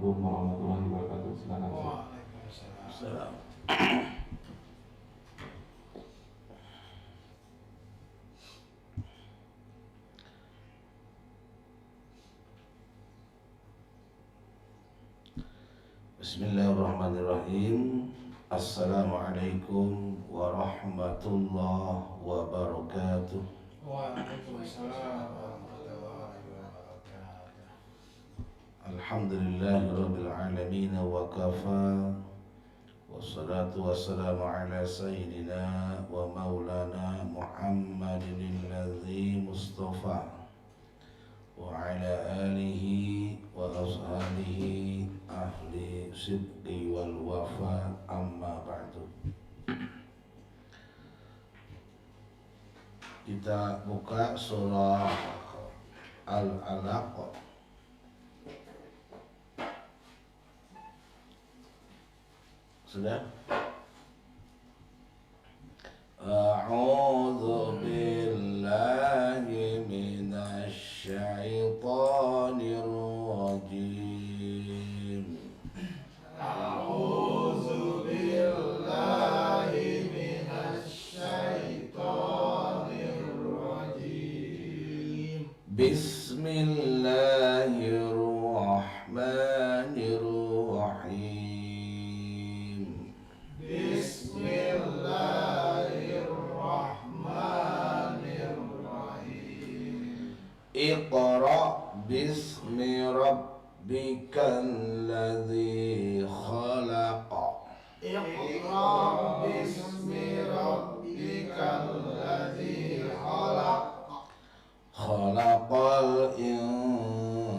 Assalamualaikum warahmatullahi wabarakatuh. Silakan. Waalaikumsalam. Bismillahirrahmanirrahim. Assalamualaikum warahmatullahi wabarakatuh. Waalaikumsalam warahmatullahi wabarakatuh. Alhamdulillahirabbil alamin wa kafa. Wassalatu wassalamu ala sayyidina wa maulana Muhammadin alladzi mustafa wa ala alihi wa ashabihi ahli sidqi wal wafa, amma ba'du. Kita buka surah Al-Alaq. Sudah? A'udzu billahi minasy syaithanir rajim. A'udzu billahi minasy syaithanir rajim. Bismillahirrahmanirrahim. Bismillahirrahmanirrahim. Iqra bismi rabbikal ladzi khalaq. Iqra bismi rabbikal ladzi khalaq. Khalaqal insana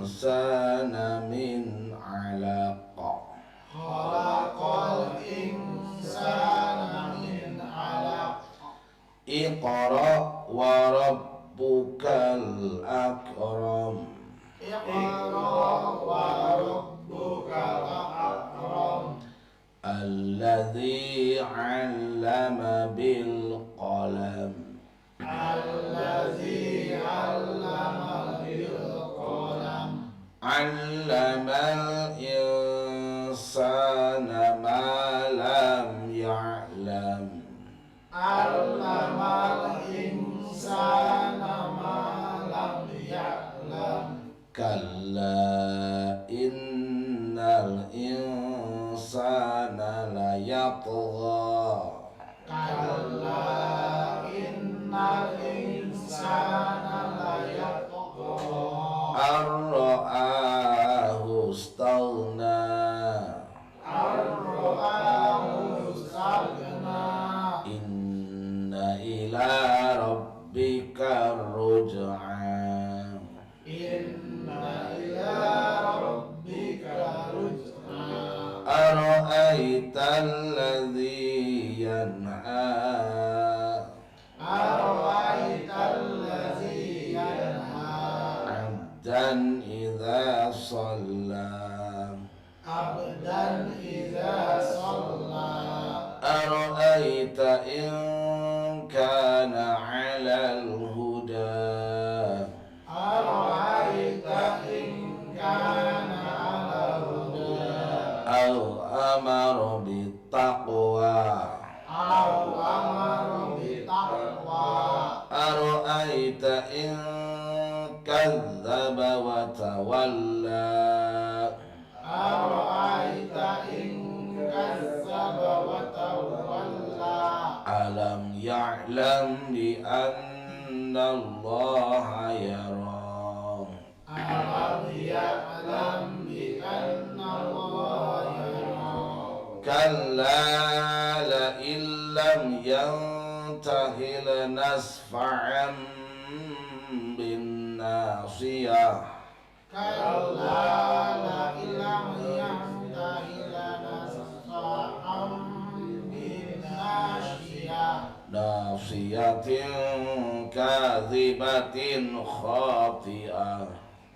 min 'alaq. Khalaqal insana min 'alaq. Iqra wa rabbukal akram. Iqra wa rabbukal akram. Alladzi 'allama bil qalam. Alladzi 'allama bil qalam. 'Allamal insana ma lam ya'lam. 'Allamal insana ma lam ya'lam. Kalla innal insana layatgha. Kalla innal insana layatgha. Ar-ra'ahu istaghna. Ar-ra'ahu istaghna. Inna ila rabbika ruj'a. Inna ila rabbika ruj'a. Ara'aita alladhi yanha. Ara'aita allazi yanha. Abdan idza shalla. Abdan idza shalla. Ara'aita in kana 'alal huda. Ara'aita in kana 'alal huda. Aw amara bittaqwa. Aw amara bitaqwa. Ara'aita in kadzdzaba wa tawalla. Ara'aita in kazzaba wa tawalla. Alam ya'lam bi anna Allaha yara. Alam ya'lam bi anna Allaha yara. Kalla la illam yantahi lanasfa'an bin nasiyah. Kalla la illam yantahi lanasfa'an bin nasiyah. Nasiyatin kadzibatin khati'ah.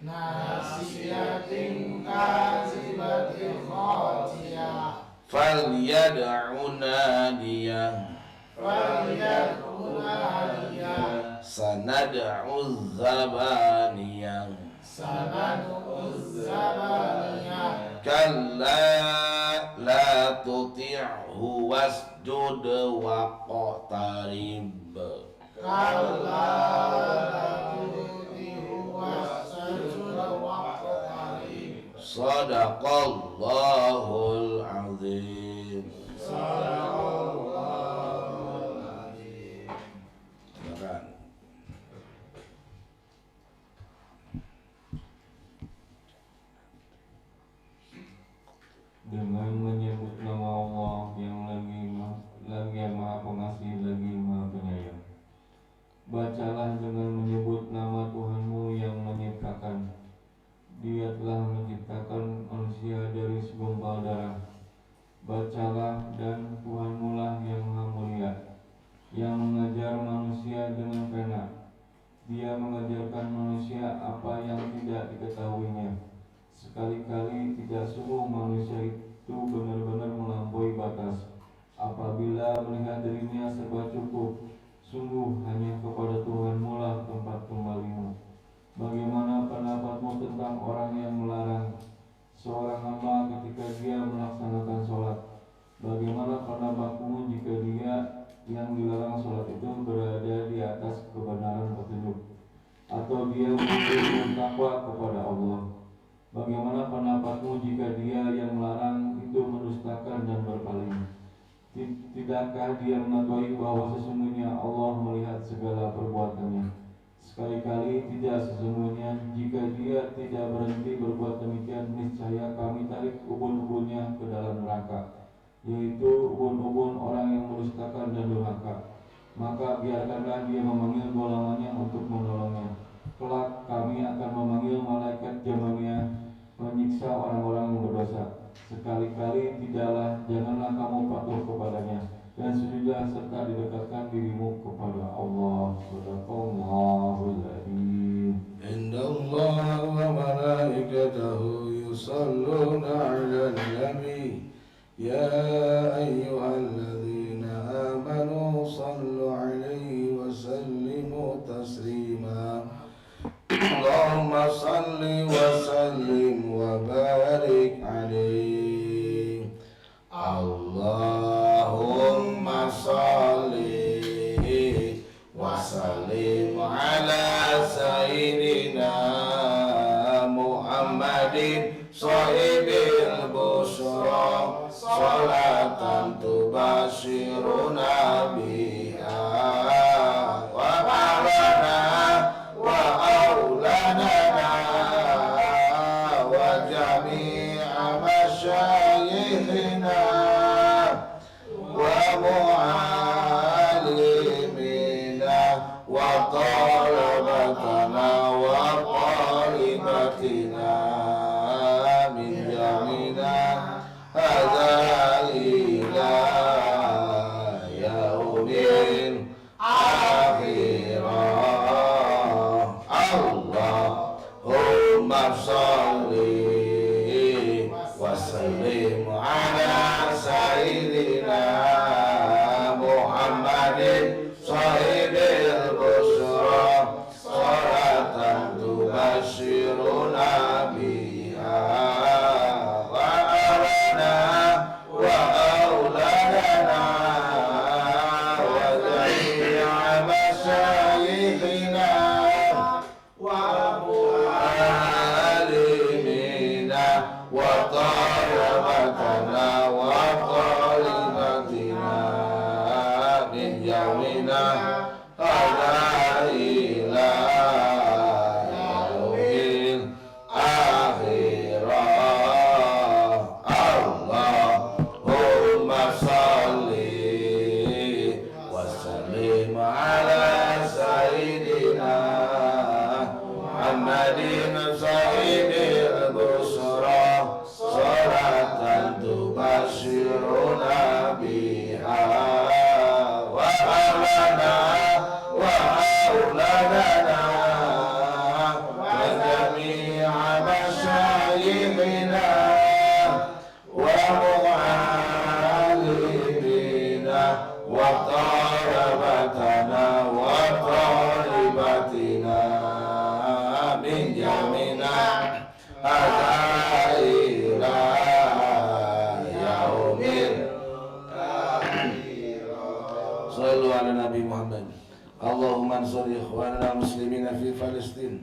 Nasiyatin kazibatin khatiyah. Falyad'u nadiyah. Falyad'u nadiyah. Sanad'u zabaniyah. Sanad'u zabaniyah. kalla la tuti'hu wasjud waqtarib. Kalla la tuti'hu wasjud waqtarib. Sadaqallahul azim. Sadaqallahul azim. Silakan. Dengan menyebut nama Allah yang lagi yang maha pengasih lagi maha penyayang. Bacalah dengan menyebut nama Tuhanmu yang menciptakan. Dia telah menciptakan manusia dari segumpal darah. Bacalah, dan Tuhanmu lah yang maha mulia, yang mengajar manusia dengan pena. Dia mengajarkan manusia apa yang tidak diketahuinya. Sekali-kali tidak sungguh manusia itu benar-benar melampaui batas. Apabila melihat dirinya serba cukup, sungguh hanya kepada Tuhanmu lah tempat kembalimu. Bagaimana pendapatmu tentang orang yang melarang seorang hamba ketika dia melaksanakan sholat? Bagaimana pendapatmu jika dia yang dilarang sholat itu berada di atas kebenaran petunjuk, atau dia memiliki takwa kepada Allah? Bagaimana pendapatmu jika dia yang melarang itu mendustakan dan berpaling? Tidakkah dia mengetahui bahwa sesungguhnya Allah melihat segala perbuatannya? Sekali-kali tidak, sesungguhnya jika dia tidak berhenti berbuat demikian, niscaya kami tarik ubun-ubunnya ke dalam neraka, yaitu ubun-ubun orang yang mendustakan dan durhaka. Maka biarkanlah dia memanggil golongannya untuk menolongnya. Kelak kami akan memanggil malaikat jamannya menyiksa orang-orang yang berdosa. Sekali-kali janganlah kamu patuh kepadanya, dan sujudlah serta didekatkan dirimu kepada Allah. Sadaqallahul adzim. Innallaha wa malaikatahu yusalluna 'alan nabi. Ya ayyuhalladzina amanu sallu 'alaihi wa sallimu taslima. Allahumma salli wa sallim wa barik 'alaihi. Allahumma salli wa sallim ala sayyidina Muhammadin sahibil busra salatan tubashiruna biha wa barana wa auladana wa jami'a masyayikhina wa mu'allimina wa talabatana wa talibatina min jamina hadza ila yaumil akhirah. Allahumma sholli wa sallim ala sayyidina Muhammadin sahibil busra salatan tubashiruna biha wa alana wa auladana wa jami'a masyayikhina wa mu'allimina wa talabatana wa talibatina min yawmina hadza ila yaumil akhirah. Allahumma salli wa sallim ala sayyidina Muhammadin sahibil busra salatan tubashiruna biha wa ahlana wa auladana wa jami'a masyayikhina wa mu'allimina wa talabatana wa talibatina min jamina hadza ila Muhammad. Allahumma ansur ikhwanana muslimina fi Palestin.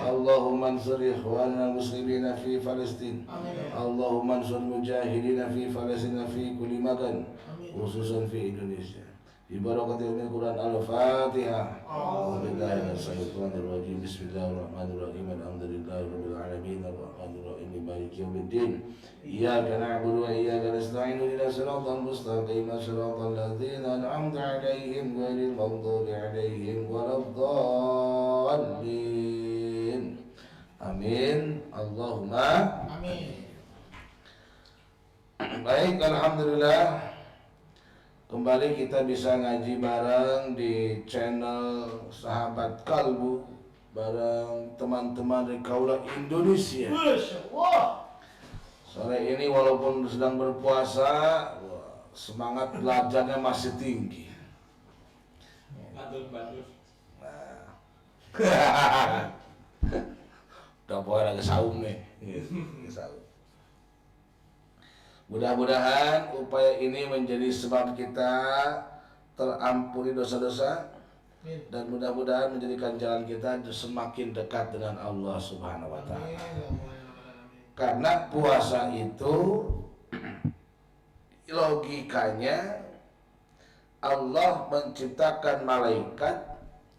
Allahumma ansur ikhwanana muslimina fi Palestin. Allahumma ansur mujahidina fi Palestin fi kulli makan, khususan fi Indonesia. Bi barakatil Quran Al-Fatihah. Billahi minasyaitonir rajim. Bismillahirrahmanirrahim. Alhamdulillahirabbil alamin arrahmanir rahim maliki yaumiddin. Iyyaka na'budu wa iyyaka nasta'in. Ihdinas siratal mustaqim. Siratal ladzina an'amta 'alaihim ghairil maghdubi 'alaihim waladdallin. Amin. Allahumma Amin. Baik, alhamdulillah. Kembali kita bisa ngaji bareng di channel Sahabat Kalbu bareng teman-teman dari Kaula Indonesia. Masya Allah. Sore ini walaupun sedang berpuasa, semangat belajarnya masih tinggi. Bagus. Udah pokoknya lagi saum nih. Saum. Mudah-mudahan upaya ini menjadi sebab kita terampuni dosa-dosa dan mudah-mudahan menjadikan jalan kita semakin dekat dengan Allah Subhanahu wa taala. Karena puasa itu logikanya Allah menciptakan malaikat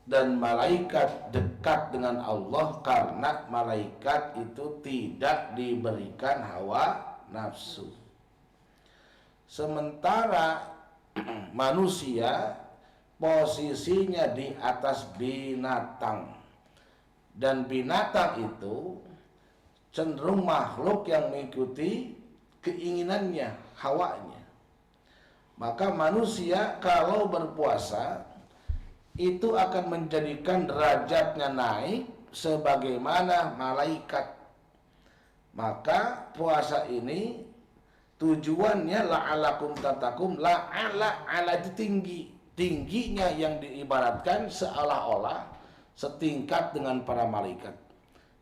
dan malaikat dekat dengan Allah karena malaikat itu tidak diberikan hawa nafsu. Sementara manusia posisinya di atas binatang, dan binatang itu cenderung makhluk yang mengikuti keinginannya, hawanya. Maka manusia kalau berpuasa itu akan menjadikan derajatnya naik sebagaimana malaikat. Maka puasa ini tujuannya la'alakum tatakum, la'ala itu tingginya yang diibaratkan seolah-olah setingkat dengan para malaikat.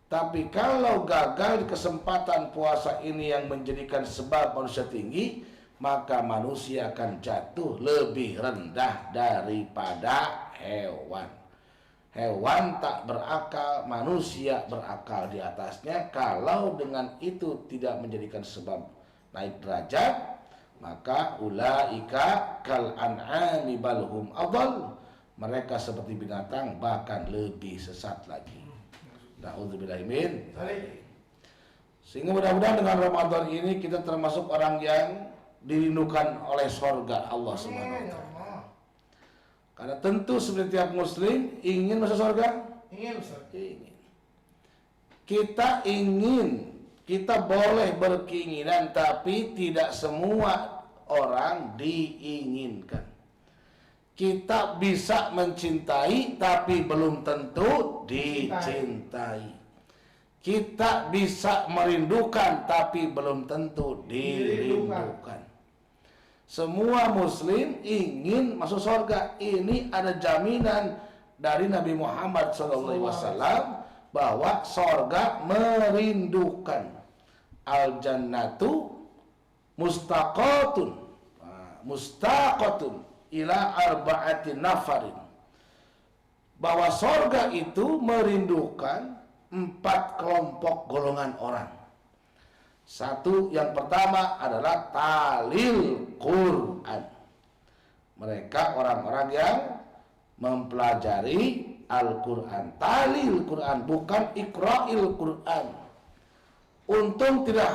Tapi kalau gagal di kesempatan puasa ini yang menjadikan sebab manusia tinggi, maka manusia akan jatuh lebih rendah daripada hewan. Hewan tak berakal, manusia berakal di atasnya. Kalau dengan itu tidak menjadikan sebab naik derajat, maka ulaika kal an'ami balhum adall, mereka seperti binatang bahkan lebih sesat lagi. Na'udzubillahi min. Sehingga mudah-mudahan dengan Ramadan ini kita termasuk orang yang dirindukan oleh surga Allah Subhanahu wa taala. Karena tentu seperti tiap muslim ingin masuk surga. Ingin Ustaz. Ingin. Kita boleh berkeinginan, tapi tidak semua orang diinginkan. Kita bisa mencintai, tapi belum tentu dicintai. Kita bisa merindukan, tapi belum tentu dirindukan. Semua muslim ingin masuk surga. Ini ada jaminan dari Nabi Muhammad SAW bahwa surga merindukan. Al-jannatu mustaqatun ila arba'ati nafarin, bahwa surga itu merindukan 4 kelompok golongan orang. Satu, yang pertama adalah talil Quran. Mereka orang-orang yang mempelajari Al-Quran. Talil Quran, bukan iqra'il Quran. Untung tidak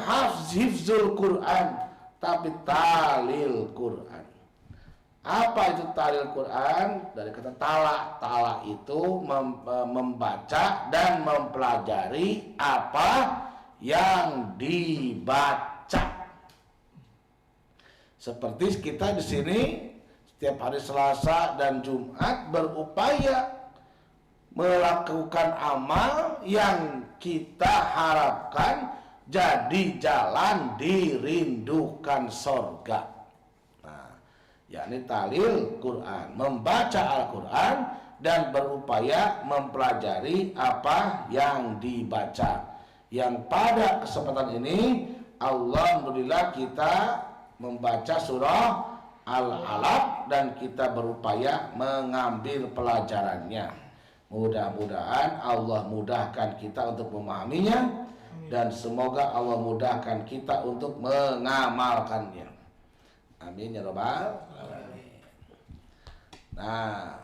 hifzul Quran, tapi talil Quran. Apa itu talil Quran? Dari kata tala. Tala itu membaca dan mempelajari apa yang dibaca. Seperti kita di sini setiap hari Selasa dan Jumat berupaya melakukan amal yang kita harapkan jadi jalan dirindukan surga. Nah, yakni talil Quran, membaca Al-Quran dan berupaya mempelajari apa yang dibaca. Yang pada kesempatan ini, alhamdulillah kita membaca surah Al-Alaq dan kita berupaya mengambil pelajarannya. Mudah-mudahan Allah mudahkan kita untuk memahaminya dan semoga Allah mudahkan kita untuk mengamalkannya. Amin ya rabbal alamin. Nah,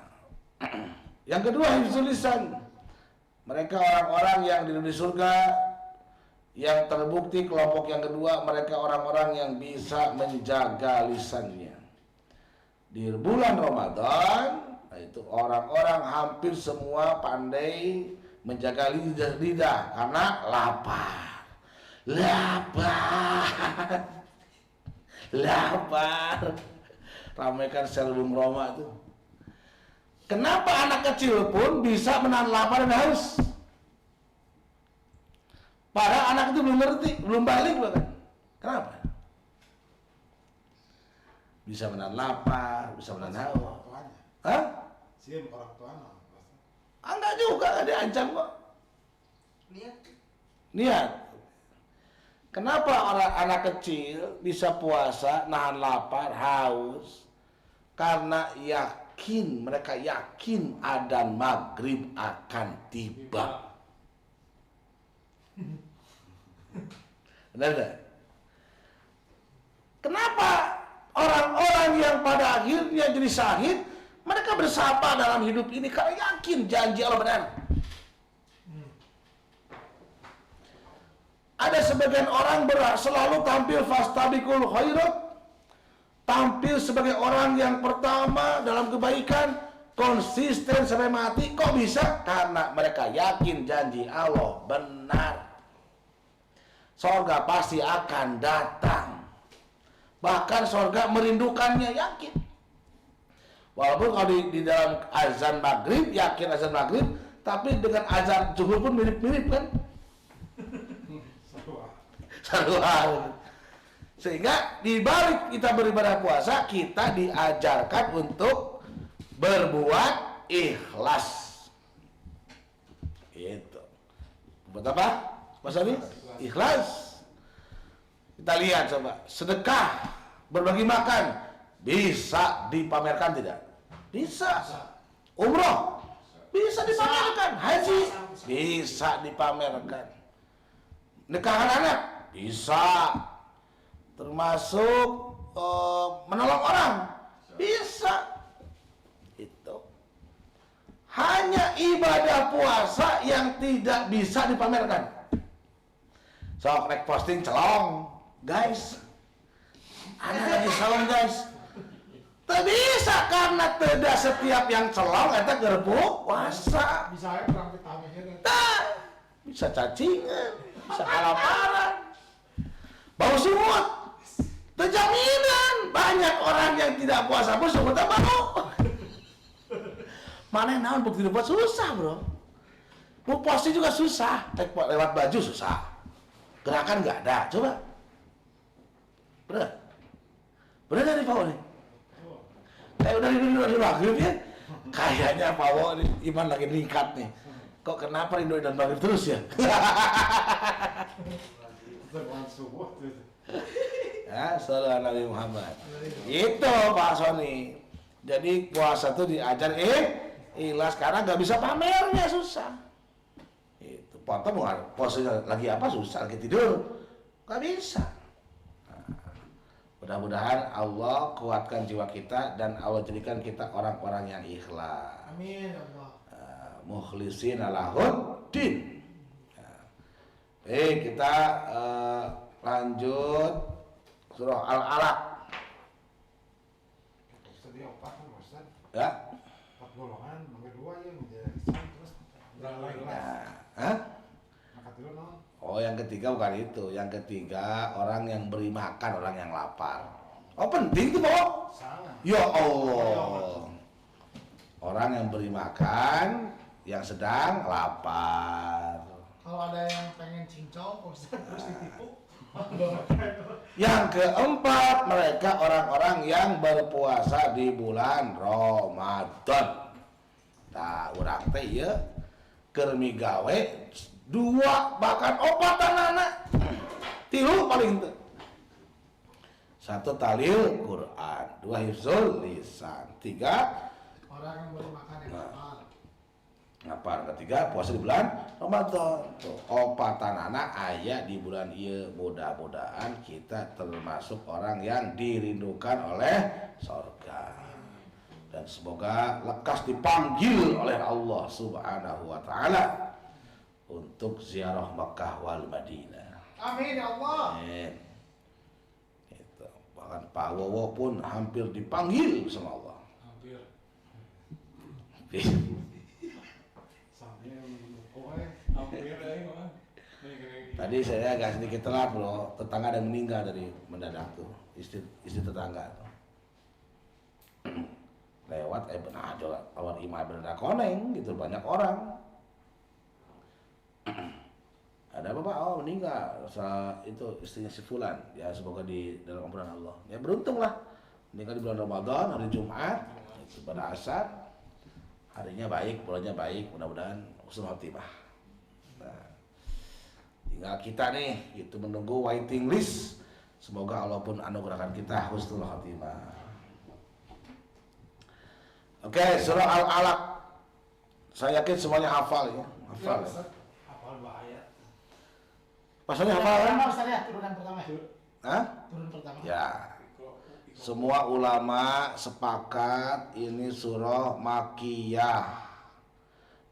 yang kedua hifdzul lisan. Mereka orang-orang yang di surga yang terbukti kelompok yang kedua, mereka orang-orang yang bisa menjaga lisannya. Di bulan Ramadan, itu orang-orang hampir semua pandai menjaga lidah karena lapar. Ramaikan selubung Roma itu. Kenapa anak kecil pun bisa menahan lapar dan haus? Padahal anak itu belum ngerti, belum balik bahkan. Kenapa? Bisa menahan lapar, bisa menahan haus. Hah? Sih orang tuanya. Enggak juga, enggak diancam kok. Niat. Kenapa orang anak kecil bisa puasa, nahan lapar, haus? Karena mereka yakin adzan maghrib akan tiba. Benar gak? Kenapa orang-orang yang pada akhirnya jadi syahid, mereka bersabar dalam hidup ini karena yakin janji Allah benar. Ada sebagian orang selalu tampil fastabiqul khairat, tampil sebagai orang yang pertama dalam kebaikan, konsisten sampai mati. Kok bisa? Karena mereka yakin janji Allah benar. Sorga pasti akan datang. Bahkan sorga merindukannya, yakin. Walaupun kalau di dalam azan maghrib, yakin azan maghrib, tapi dengan azan zuhur pun mirip-mirip kan? Satu hal. Sehingga di balik kita beribadah puasa, kita diajarkan untuk berbuat ikhlas. Itu. Buat apa? Mas Abi? Ikhlas. Kita lihat coba, sedekah, berbagi makan, bisa dipamerkan tidak? Bisa. Umroh, bisa dipamerkan. Haji, bisa dipamerkan. Nikahan anak, bisa. Termasuk menolong orang, bisa. Itu. Hanya ibadah puasa yang tidak bisa dipamerkan. Sok rek posting celong, guys. Ada lagi celong, guys. Tak bisa karena tidak setiap yang celong eta gerbu puasa. Bisa aja kurang vitaminnya. Tak bisa cacingan, bisa kelaparan, bau sungut. Terjaminan banyak orang yang tidak puasa pun sungutnya bau. Mana yang naon bukti buat susah, bro. Mau posting juga susah, lewat baju susah. Gerakan nggak ada, coba. Bener dari Pak nih. Kayak udah di maghrib ya. Kayaknya Pak nih iman lagi meningkat nih. Kok kenapa rindu dan maghrib terus ya? Ya, sallallahu Nabi Muhammad. Itu Pak Sony. Jadi puasa tuh diajar ikhlas karena nggak bisa pamernya, susah. Itu foto mau posenya lagi apa susah, lagi tidur nggak bisa. Nah, mudah-mudahan Allah kuatkan jiwa kita dan Allah jadikan kita orang-orang yang ikhlas. Amin Allah. Mukhlishina lahuddin. Baik, kita lanjut surah Al-Alaq. Tadi 4 kan Ustaz. Ya. 4 golongan, nomor 2 ya menjadi Islam terus Nah, hah? Oh, yang ketiga bukan itu. Yang ketiga orang yang beri makan orang yang lapar. Oh, penting itu, Pak. Sangat. Ya Allah. Orang yang beri makan yang sedang lapar. Kalau ada yang pengen cincau, Ustaz terus ditipu. Yang keempat, mereka orang-orang yang berpuasa di bulan Ramadan. Nah, urang teh ieu keur migawe 2 bahkan 4 anak. 3 paling teu. 1 talil Quran, 2 hifzul lisan, 3 Orang yang boleh makan yang hafal. ngapal, ketiga puasa di bulan Ramadan. Tuh, opatanana aya di bulan ieu, mudah-mudahan kita termasuk orang yang dirindukan oleh surga. Dan semoga lekas dipanggil oleh Allah Subhanahu wa taala untuk ziarah Makkah wal Madinah. Amin ya Allah. Amin. Gitu. Bahkan Pak Wowo pun hampir dipanggil sama Allah. Tadi saya agak sedikit telat bro, tetangga ada yang meninggal dari mendadak tuh, istri tetangga tuh. Lewat benar awal imam benar koneng gitu, banyak orang. Ada apa Pak? Oh meninggal, itu istrinya si Fulan, ya semoga di dalam ampunan Allah. Ya beruntung lah, meninggal di bulan Ramadan, hari Jumat, itu pada asar. Harinya baik, bulannya baik, mudah-mudahan husnul khotimah. Nah, tinggal kita nih, itu menunggu waiting list. Semoga Allah pun anugerahkan kita husnul khotimah. Oke, surah Al-Alaq. Saya yakin semuanya hafal ya, hafal. Ya. Hafal bahaya. Pasalnya hafal kan? Ustaz ya, turunan pertama. Hah? Turun pertama. Ya. Semua ulama sepakat ini surah Makkiyah,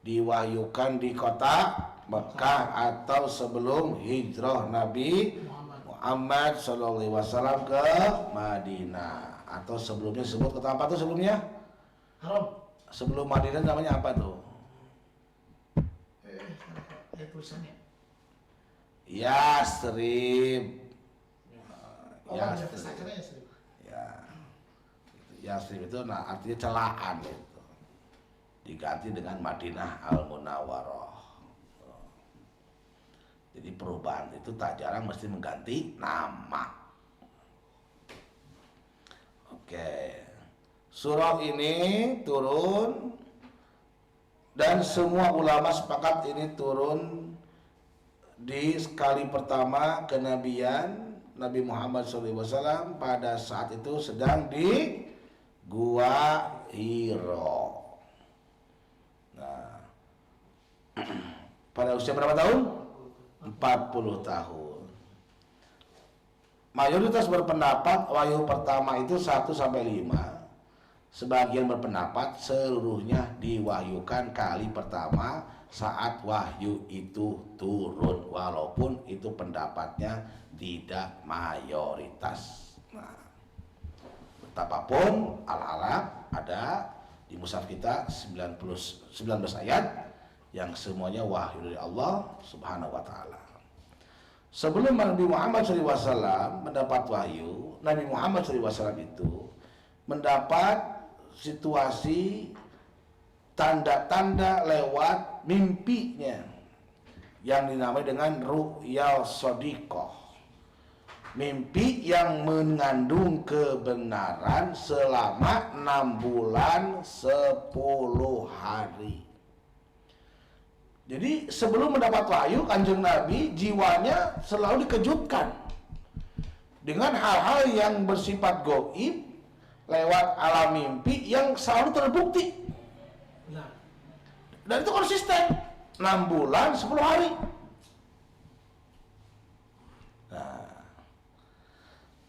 diwahyukan di kota Mekah atau sebelum hijrah Nabi Muhammad SAW ke Madinah, atau sebelumnya disebut kota apa tuh sebelumnya? Haram. Sebelum Madinah namanya apa tuh? Tulisannya. Yasrib. Yasrib. Yasrib itu nah artinya celaan itu. Diganti dengan Madinah Al-Munawwarah. Jadi perubahan itu tak jarang mesti mengganti nama. Oke. Surah ini turun dan semua ulama sepakat ini turun di sekali pertama kenabian Nabi Muhammad SAW pada saat itu sedang di Gua Hiro. Nah, pada usia berapa tahun? 40 tahun. Mayoritas berpendapat wahyu pertama itu 1-5. Sebagian berpendapat seluruhnya diwahyukan kali pertama saat wahyu itu turun, walaupun itu pendapatnya tidak mayoritas. Nah, betapapun Al-Alaq ada di mushaf kita 19 ayat yang semuanya wahyu dari Allah Subhanahu wa taala. Sebelum Nabi Muhammad SAW mendapat wahyu, Nabi Muhammad SAW itu mendapat situasi tanda-tanda lewat mimpinya yang dinamai dengan ru'yal shadiqah. Mimpi yang mengandung kebenaran selama 6 bulan 10 hari. Jadi sebelum mendapat wahyu, Kanjeng Nabi jiwanya selalu dikejutkan dengan hal-hal yang bersifat gaib lewat alam mimpi yang selalu terbukti. Dan itu konsisten 6 bulan 10 hari. Nah,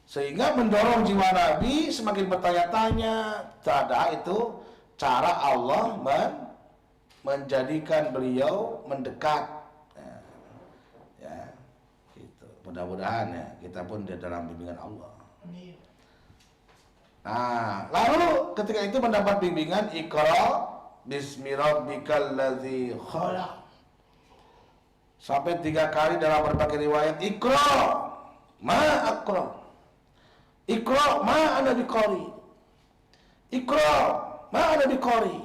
sehingga mendorong jiwa Nabi semakin bertanya-tanya terhadap itu cara Allah menjadikan beliau mendekat. Ya, gitu. Mudah-mudahan ya kita pun di dalam bimbingan Allah. Nah, lalu ketika itu mendapat bimbingan Iqra bismi rabbikal ladzi khalaq. Sampai 3 kali dalam berbagai riwayat Iqra ma aqra. Iqra ma ana biqari. Iqra ma ana biqari.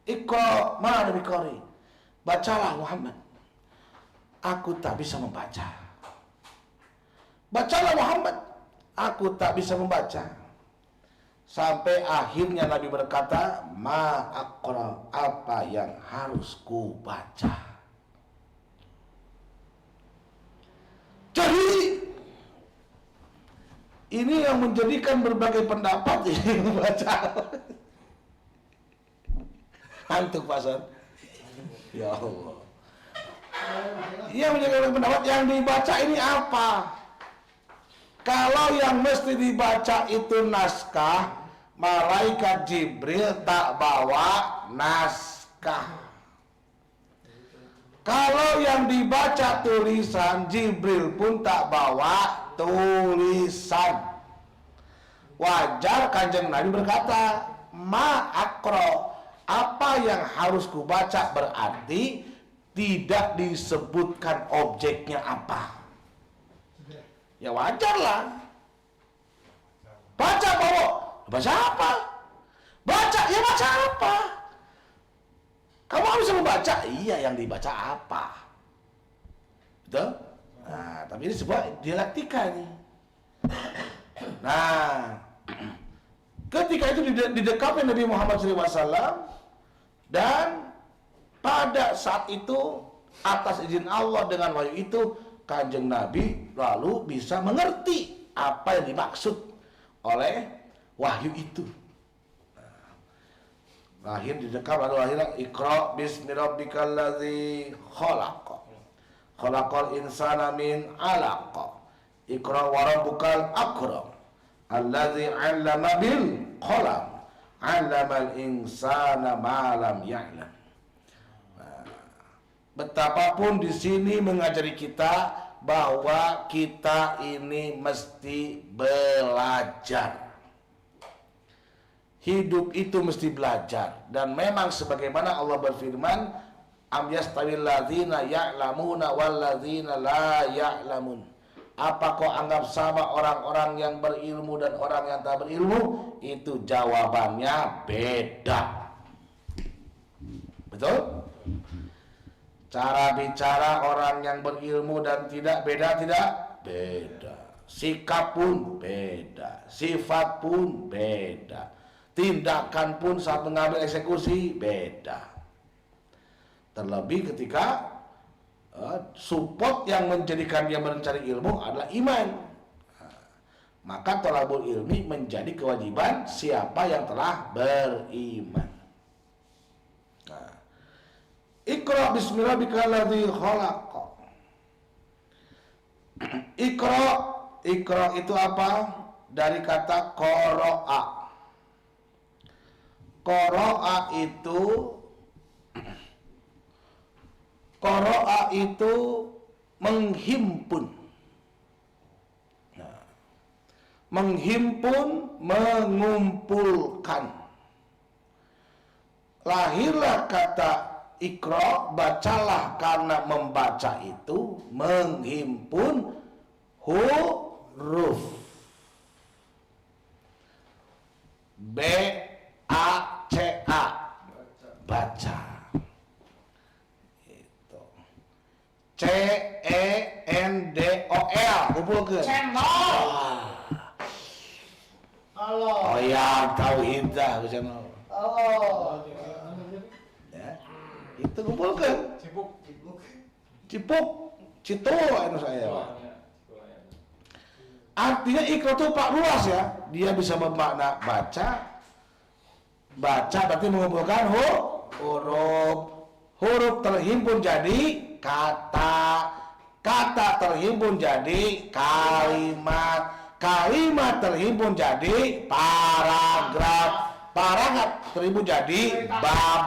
Iqra ma ana biqari. Bacalah Muhammad. Aku tak bisa membaca. Bacalah Muhammad. Aku tak bisa membaca. Sampai akhirnya Nabi berkata, ma aqra, apa yang harus ku baca. Jadi Ini yang menjadikan berbagai pendapat ini membaca. Antuk Pasar. Ya Allah. Yang menjadikan pendapat yang dibaca ini apa? Kalau yang mesti dibaca itu naskah, malaikat Jibril tak bawa naskah. Kalau yang dibaca tulisan, Jibril pun tak bawa tulisan. Wajar Kanjeng Nabi berkata, ma'akro, apa yang harus kubaca berarti tidak disebutkan objeknya apa. Ya wajarlah. Baca bawa, baca apa? Baca, ya baca apa? Kamu harus membaca, iya yang dibaca apa? Betul? Nah, tapi ini sebuah dialektika nih. Nah, ketika itu didekati Nabi Muhammad SAW, dan pada saat itu atas izin Allah dengan wahyu itu, Kanjeng Nabi lalu bisa mengerti apa yang dimaksud oleh wahyu itu. Lahir di dekat lalu lahir Iqra bismi rabbikal ladzi khalaq. Khalaqal insana min 'alaq. Iqra wa rabbukal akram. Alladzi 'allama bil qalam. 'Allamal insana ma lam ya'lam. Betapapun di sini mengajari kita bahwa kita ini mesti belajar. Hidup itu mesti belajar, dan memang sebagaimana Allah berfirman, am yastawil ladzina ya'lamuna wal ladzina la ya'lamun. Apa kau anggap sama orang-orang yang berilmu dan orang yang tak berilmu? Itu jawabannya beda. Betul? Cara bicara orang yang berilmu dan tidak beda, tidak beda. Sikap pun beda, sifat pun beda. Tindakan pun saat mengambil eksekusi beda. Terlebih ketika support yang menjadikan dia mencari ilmu adalah iman. Maka thalabul ilmi menjadi kewajiban siapa yang telah beriman. Iqra bismi rabbikal ladzi khalaq. Iqra itu apa? Dari kata qara'a. Qara'a itu menghimpun. Nah, menghimpun, mengumpulkan. Lahirlah kata Iqra, bacalah, karena membaca itu menghimpun huruf. B-A-C-A, baca. Itu. C-E-N-D-O-L, kumpulkan. Channel. Halo. Oh ya, tauhid dah channel. Halo. Ya. Itu kumpulkan. Cipuk, Cito anu saya. Artinya Iqra itu pak luas ya. Dia bisa bermakna baca. Baca berarti mengumpulkan huruf. Huruf terhimpun jadi kata. Kata terhimpun jadi kalimat. Kalimat terhimpun jadi paragraf. Paragraf terhimpun jadi bab.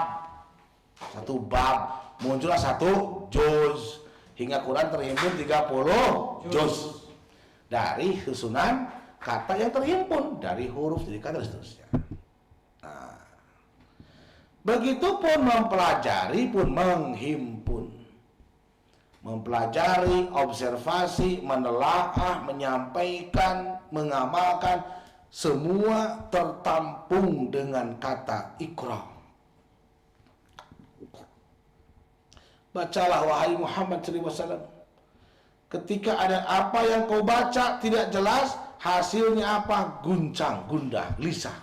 Satu bab. Muncullah satu juz. Hingga Quran terhimpun 30 juz. Dari susunan kata yang terhimpun dari huruf jadi kata dan seterusnya. Nah, begitupun mempelajari pun menghimpun. Mempelajari, observasi, menelaah, menyampaikan, mengamalkan, semua tertampung dengan kata Iqra. Bacalah wahai Muhammad SAW. Ketika ada apa yang kau baca tidak jelas, hasilnya apa? Guncang, gundah, gelisah.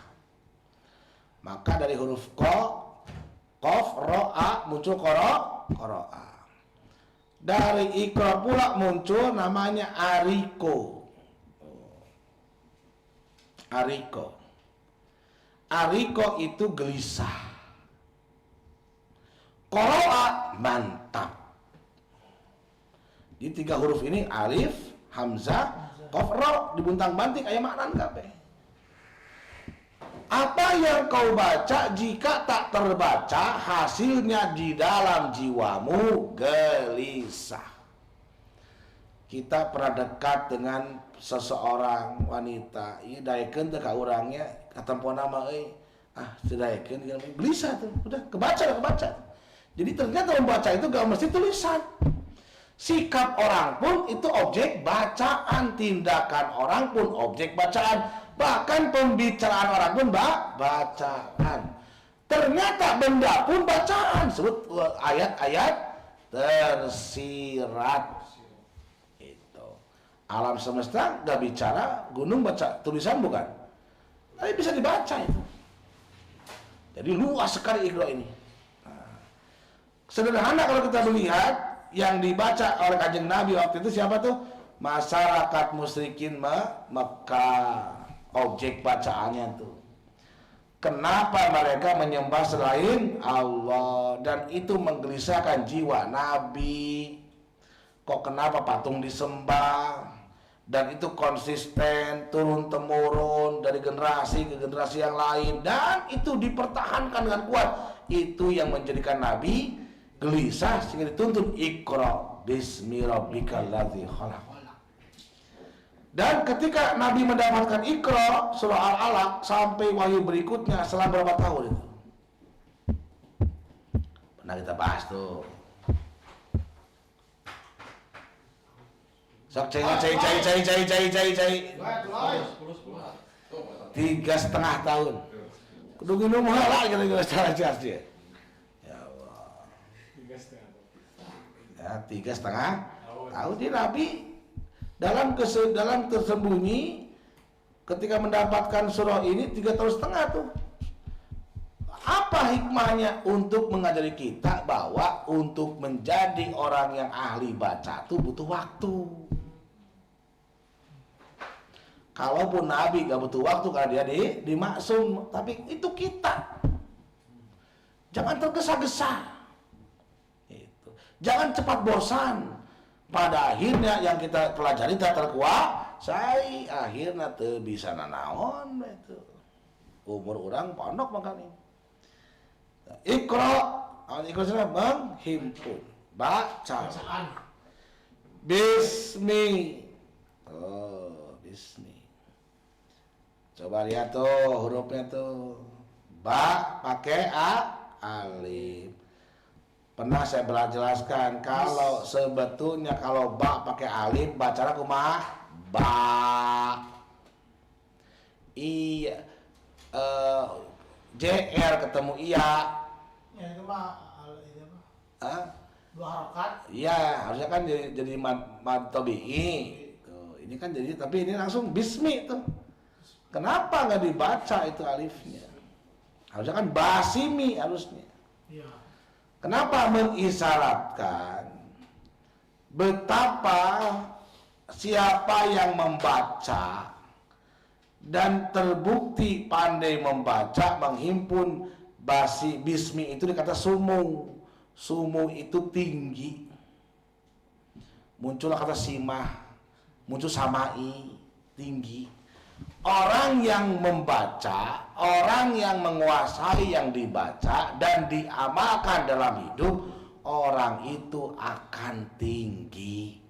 Maka dari huruf qaf, ro'a muncul qara'a. Dari Iqra pula muncul namanya ariko. Ariko. Ariko itu gelisah. Qara'a mantap. Di 3 huruf ini alif, hamzah, qaf, ra dibuntang-banting aya makna kabeh. Apa yang kau baca jika tak terbaca hasilnya di dalam jiwamu gelisah. Kita pernah dekat dengan seseorang wanita, ieu daekeun teh ka urangnya katempo nama euy. Daekeun gelisah tuh. Udah kebaca. Jadi ternyata membaca itu gak mesti tulisan. Sikap orang pun itu objek bacaan, tindakan orang pun objek bacaan, bahkan pembicaraan orang pun bacaan. Ternyata benda pun bacaan. Sebut ayat-ayat tersirat. Itu. Alam semesta gak bicara, gunung baca tulisan bukan? Tapi bisa dibaca itu. Jadi luas sekali Iqra ini. Sederhana kalau kita melihat yang dibaca oleh Kanjeng Nabi waktu itu siapa tuh? Masyarakat musyrikin Mekah. Objek bacaannya tuh. Kenapa mereka menyembah selain Allah? Dan itu menggelisahkan jiwa Nabi. Kok kenapa patung disembah? Dan itu konsisten turun-temurun dari generasi ke generasi yang lain. Dan itu dipertahankan dengan kuat. Itu yang menjadikan Nabi gelisah sehingga dituntut Iqra bismi rabbikal ladzi khalaq. Dan ketika Nabi mendapatkan Iqra surah Al-Alaq sampai wahyu berikutnya setelah berapa tahun itu? Pernah kita bahas tuh. Sok cai. 3,5 tahun. Kudu minum heula kira-kira secara dia. Ya, 3,5 tahun di Nabi dalam tersembunyi ketika mendapatkan surah ini 3,5 tahun tuh. Apa hikmahnya? Untuk mengajari kita bahwa untuk menjadi orang yang ahli baca tuh butuh waktu. Kalaupun Nabi gak butuh waktu karena dia dimaksum, tapi itu kita. Jangan tergesa-gesa. Jangan cepat bosan. Pada akhirnya yang kita pelajari tak terkuasai, akhirnya teu bisa nanaon itu. Umur orang pondok makanya. Iqra, Iqra menghimpun, baca. Bismi. Oh, bismi. Coba lihat tuh hurufnya tuh. Ba pakai alif. Pernah saya jelaskan kalau sebetulnya kalau ba pakai alif bacanya kumaha? Ba. Iya. JR ketemu iya. Ya itu mah itu apa? 2 harokat. Iya, harusnya kan jadi mad tabi'i. Tuh, ini kan jadi tapi ini langsung bismi tuh. Kenapa nggak dibaca itu alifnya? Harusnya kan basimi harusnya. Iya. Kenapa mengisyaratkan betapa siapa yang membaca dan terbukti pandai membaca menghimpun bismi itu dikata sumu. Sumu itu tinggi. Muncullah kata simah, muncul samai, tinggi. Orang yang membaca, orang yang menguasai yang dibaca dan diamalkan dalam hidup, orang itu akan tinggi.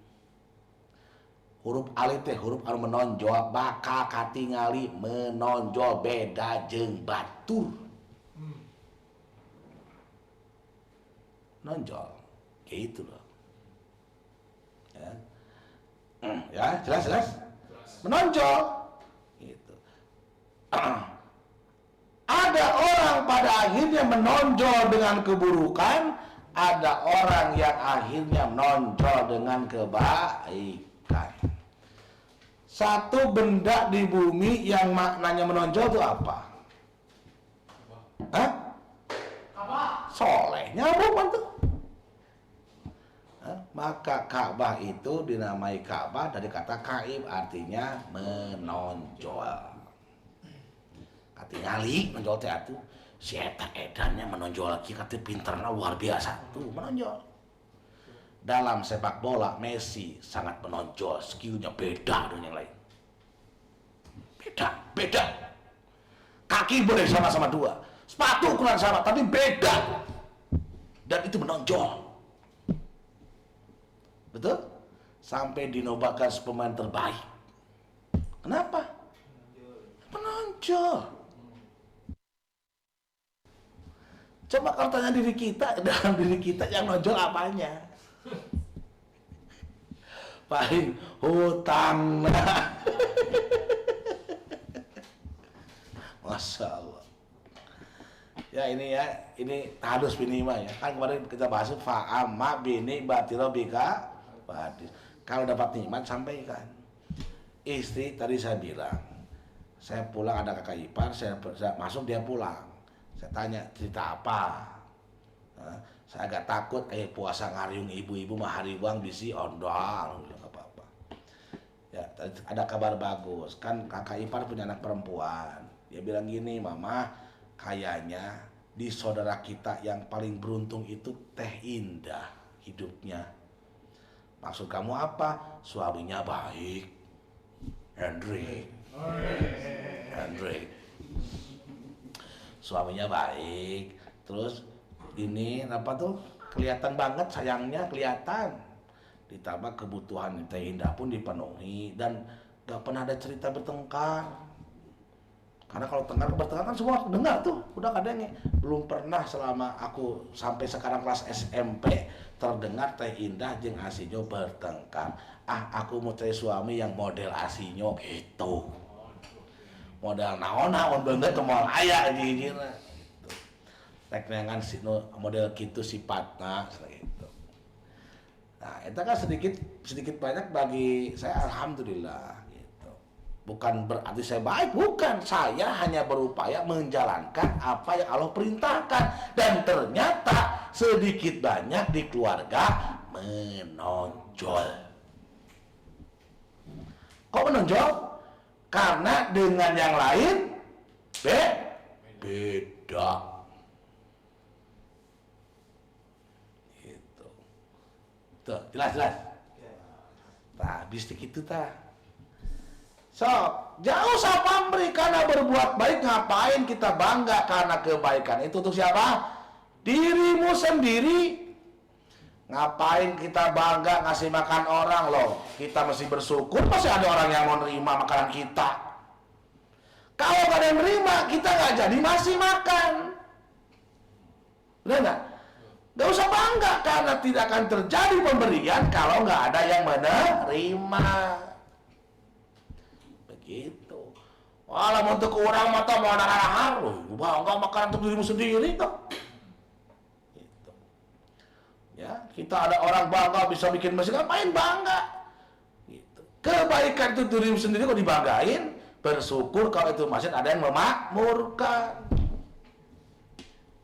Huruf alif teh huruf anu menonjol, bakal katingali menonjol beda jeung batur. Nonjol, gitu loh. Ya, jelas. Menonjol. Ada orang pada akhirnya menonjol dengan keburukan, ada orang yang akhirnya menonjol dengan kebaikan. Satu benda di bumi yang maknanya menonjol itu apa? Hah? Apa? Soleh, nyambung tuh. Maka Ka'bah itu dinamai Ka'bah dari kata kaib, artinya menonjol. Katingali menonjol teh atuh. Si eta edannya menonjol lagi kata pinterna luar biasa tuh menonjol. Dalam sepak bola Messi sangat menonjol, skillnya beda dengan yang lain. Beda. Kaki boleh sama-sama dua, sepatu ukuran sama tapi beda. Dan itu menonjol. Betul? Sampai dinobatkan pemain terbaik. Kenapa? Menonjol. Coba kalau tanya diri kita, dalam diri kita yang nonjol apanya? Paling hutang. Masya Allah. Ya ini halus bini mah ya. Kan kemarin kita bahas fa'amma bini batiro bika badis. Kalau dapat nikmat sampaikan. Istri tadi saya bilang, saya pulang ada kakak ipar, saya masuk dia pulang. Saya tanya cerita apa? Saya agak takut puasa ngariung ibu-ibu mah hari uang bisi ondang nggak apa-apa. Ya ada kabar bagus kan kakak ipar punya anak perempuan. Dia bilang gini, mama kayaknya di saudara kita yang paling beruntung itu Teh Indah hidupnya. Maksud kamu apa? Suaminya baik. Hendrik. Suaminya baik, terus ini apa tuh kelihatan banget sayangnya kelihatan, ditambah kebutuhan Teh Indah pun dipenuhi dan gak pernah ada cerita bertengkar. Karena kalau bertengkar kan semua dengar tuh, udah kadangnya belum pernah selama aku sampai sekarang kelas SMP terdengar Teh Indah jeung Asinyo bertengkar. Aku mau cari suami yang model Asinyo gitu. Modal naon bener ke moal aya gitu. Teknengan si model gitu sifatna gitu. Nah, itu kan sedikit banyak bagi saya alhamdulillah gitu. Bukan berarti saya baik, bukan. Saya hanya berupaya menjalankan apa yang Allah perintahkan dan ternyata sedikit banyak di keluarga menonjol. Kok menonjol? Karena dengan yang lain beda. Gitu. Tuh, jelas. Nah, bistik itu tah. So, jauh usah pamrih karena berbuat baik, ngapain kita bangga karena kebaikan itu untuk siapa? Dirimu sendiri. Ngapain kita bangga ngasih makan orang loh? Kita mesti bersyukur masih ada orang yang mau nerima makanan kita. Kalau gak ada yang nerima, kita gak jadi masih makan. Benar gak? Gak usah bangga karena tidak akan terjadi pemberian kalau gak ada yang menerima. Begitu. Walau untuk orang mata mau narahar, bangga makan untuk dirimu sendiri toh. Ya, kita ada orang bangga bisa bikin masjid, ngapain bangga? Gitu. Kebaikan itu dirimu sendiri kok dibanggain, bersyukur kalau itu masjid ada yang memakmurkan.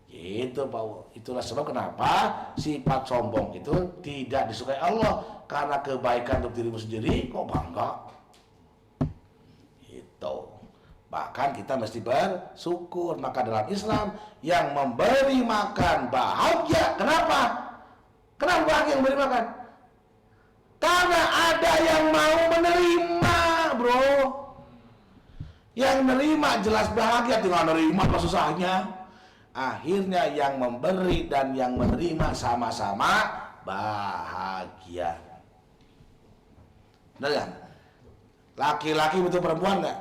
Gitu Pak. Itulah sebab kenapa sifat sombong itu tidak disukai Allah, karena kebaikan untuk dirimu sendiri kok bangga. Gitu. Bahkan kita mesti bersyukur. Maka dalam Islam yang memberi makan bahagia. Kenapa? Kenapa bahagia yang memberi makan? Karena ada yang mau menerima, bro. Yang menerima jelas bahagia, tinggal menerima apa susahnya. Akhirnya yang memberi dan yang menerima sama-sama bahagia. Benar kan? Laki-laki butuh perempuan nggak?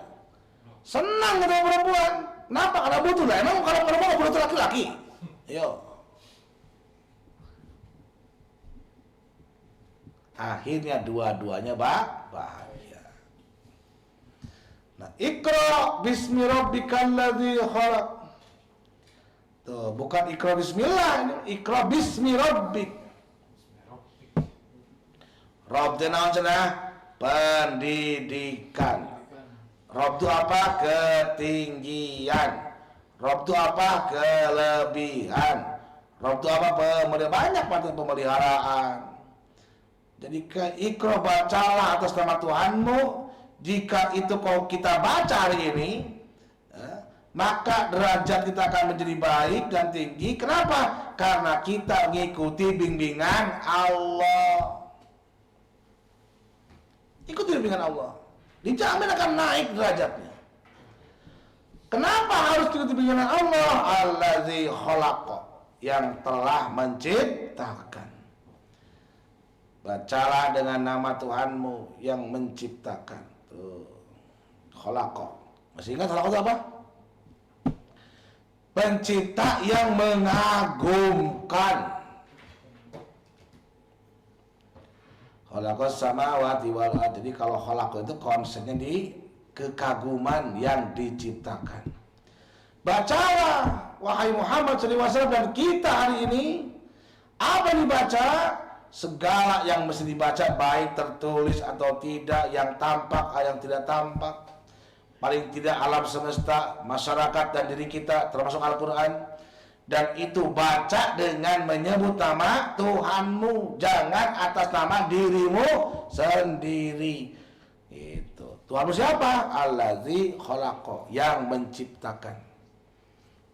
Senang ketemu perempuan. Kenapa? Karena butuh lah. Emang kalau perempuan butuh laki-laki? Ayo. Akhirnya dua-duanya bahagia. Nah, Iqra bismi rabbikal ladzi khalaq. Tuh, bukan Iqra bismillah, ini Iqra bismi rabbik. Rabb itu naon cenah? Pendidikan. Rabb itu apa? Ketinggian. Rabb itu apa? Kelebihan. Rabb itu apa? Banyak pemeliharaan. Jadi Iqra bacalah atas nama Tuhanmu. Jika itu kalau kita baca hari ini, maka derajat kita akan menjadi baik dan tinggi. Kenapa? Karena kita mengikuti bimbingan Allah. Ikuti bimbingan Allah, dijamin akan naik derajatnya. Kenapa harus ikuti bimbingan Allah? Allazi khalaqa, yang telah menciptakan. Bacalah dengan nama Tuhanmu yang menciptakan. Tuh, khalaqa. Masih ingat khalaqa itu apa? Pencipta yang mengagumkan. Khalaqas samawati wal ardh. Jadi kalau khalaqa itu konsepnya di kekaguman yang diciptakan. Bacalah wahai Muhammad SAW dan kita hari ini, apa yang dibaca? Segala yang mesti dibaca, baik tertulis atau tidak, yang tampak atau yang tidak tampak. Paling tidak alam semesta, masyarakat dan diri kita termasuk Al-Quran. Dan itu baca dengan menyebut nama Tuhanmu, jangan atas nama dirimu sendiri. Itu Tuhanmu siapa? Allazi khalaqa, yang menciptakan.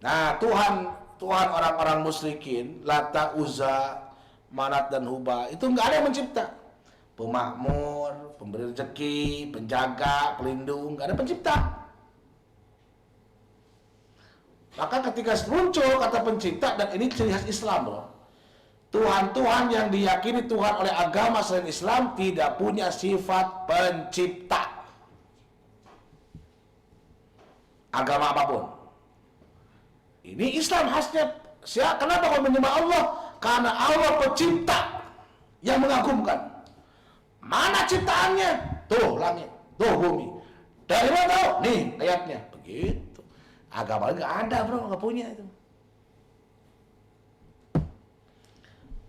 Nah, Tuhan orang-orang musyrikin, Lata, Uzza, Manat dan Hubal, itu nggak ada yang mencipta. Pemakmur, pemberi rezeki, penjaga, pelindung, nggak ada pencipta. Maka ketika muncul kata pencipta, dan ini ciri khas Islam, bro. Tuhan-Tuhan yang diyakini Tuhan oleh agama selain Islam tidak punya sifat pencipta. Agama apapun. Ini Islam khasnya. Kenapa kau menyembah Allah? Karena Allah pencipta yang mengagumkan. Mana ciptaannya? Tuh langit, tuh bumi. Dari mana tahu? Nih lihatnya. Begitu. Agama nggak ada, bro, nggak punya itu.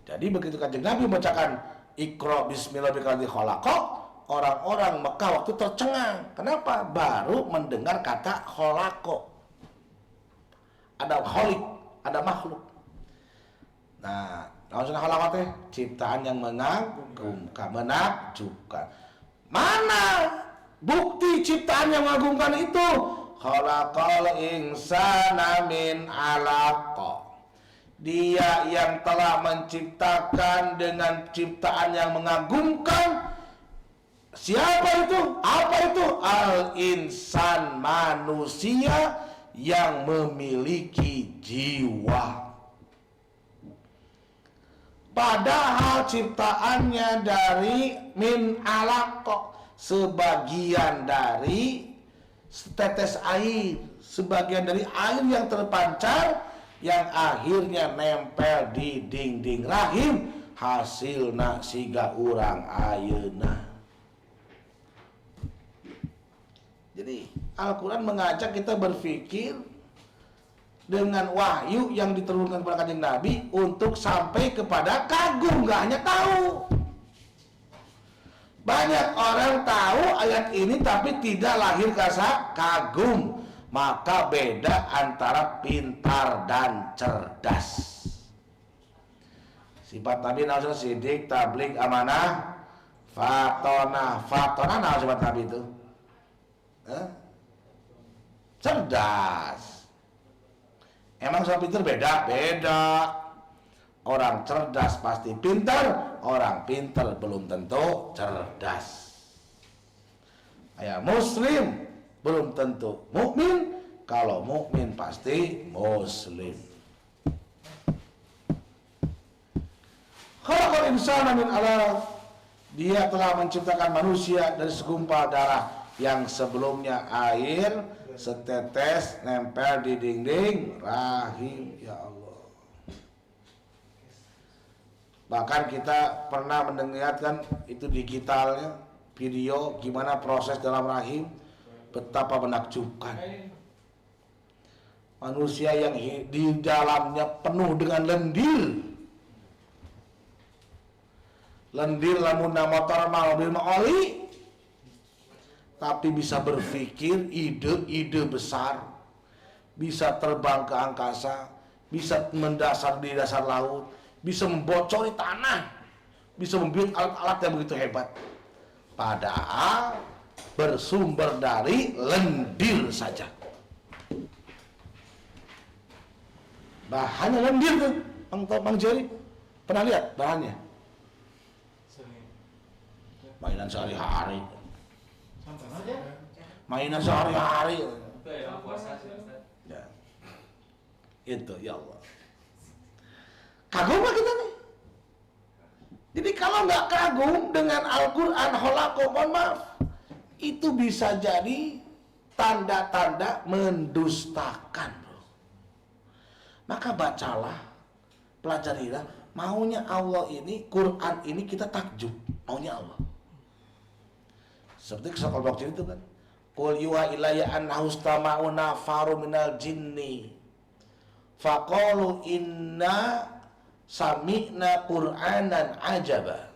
Jadi begitu Kanjeng Nabi membacakan Iqra bismillahirrahmanirrahim khalaqa, orang-orang Mekah waktu tercengang. Kenapa? Baru mendengar kata khalaqa. Ada khaliq, ada makhluk. Nah, maksudnya khalaqa teh ciptaan yang mengagumkan, menakjubkan. Mana bukti ciptaan yang mengagumkan itu? Khalaqal insana min 'alaqa. Dia yang telah menciptakan dengan ciptaan yang mengagumkan. Siapa itu? Apa itu? Al-insan, manusia yang memiliki jiwa. Padahal ciptaannya dari min 'alaqa, sebagian dari setetes air, sebagian dari air yang terpancar, yang akhirnya nempel di dinding rahim, hasilna siga urang ayeuna. Jadi Al-Quran mengajak kita berpikir dengan wahyu yang diturunkan kepada Kanjeng Nabi untuk sampai kepada kagum, gak hanya tahu. Banyak orang tahu ayat ini tapi tidak lahir rasa kagum. Maka beda antara pintar dan cerdas. Sifat Nabi namun sidik, tablik, amanah, fatona. Fatona namun sifat Nabi itu? Cerdas. Emang soal pintar beda? Beda. Orang cerdas pasti pintar, orang pintar belum tentu cerdas. Kayak Muslim belum tentu mukmin, kalau mukmin pasti muslim. Khalaqal insana min 'alaq. Dia telah menciptakan manusia dari segumpal darah yang sebelumnya air setetes nempel di dinding rahim. Ya Allah. Bahkan kita pernah mendengarkan itu digitalnya, video gimana proses dalam rahim. Betapa menakjubkan. Manusia yang di dalamnya penuh dengan lendir. Lendir lamun motor mobil oli, tapi bisa berpikir ide-ide besar, bisa terbang ke angkasa, bisa mendasar di dasar laut, bisa membocori tanah, bisa membuat alat-alat yang begitu hebat. Padahal bersumber dari lendir saja. Bahannya lendir tuh, Bang Jerry. Pernah lihat bahannya? Mainan sehari-hari. Mainan sehari-hari. Ya. Itu ya Allah. Kagum gak kita nih? Jadi kalau nggak kagum dengan Al-Quran, mohon maaf, itu bisa jadi tanda-tanda mendustakan, bro. Maka bacalah, pelajarilah. Maunya Allah ini, Quran ini kita takjub. Maunya Allah. Seperti kelompok itu kan. Qul yuha ilayya annahu istama'u nafaru minal jinni faqalu inna sami'na Qur'anan ajaba.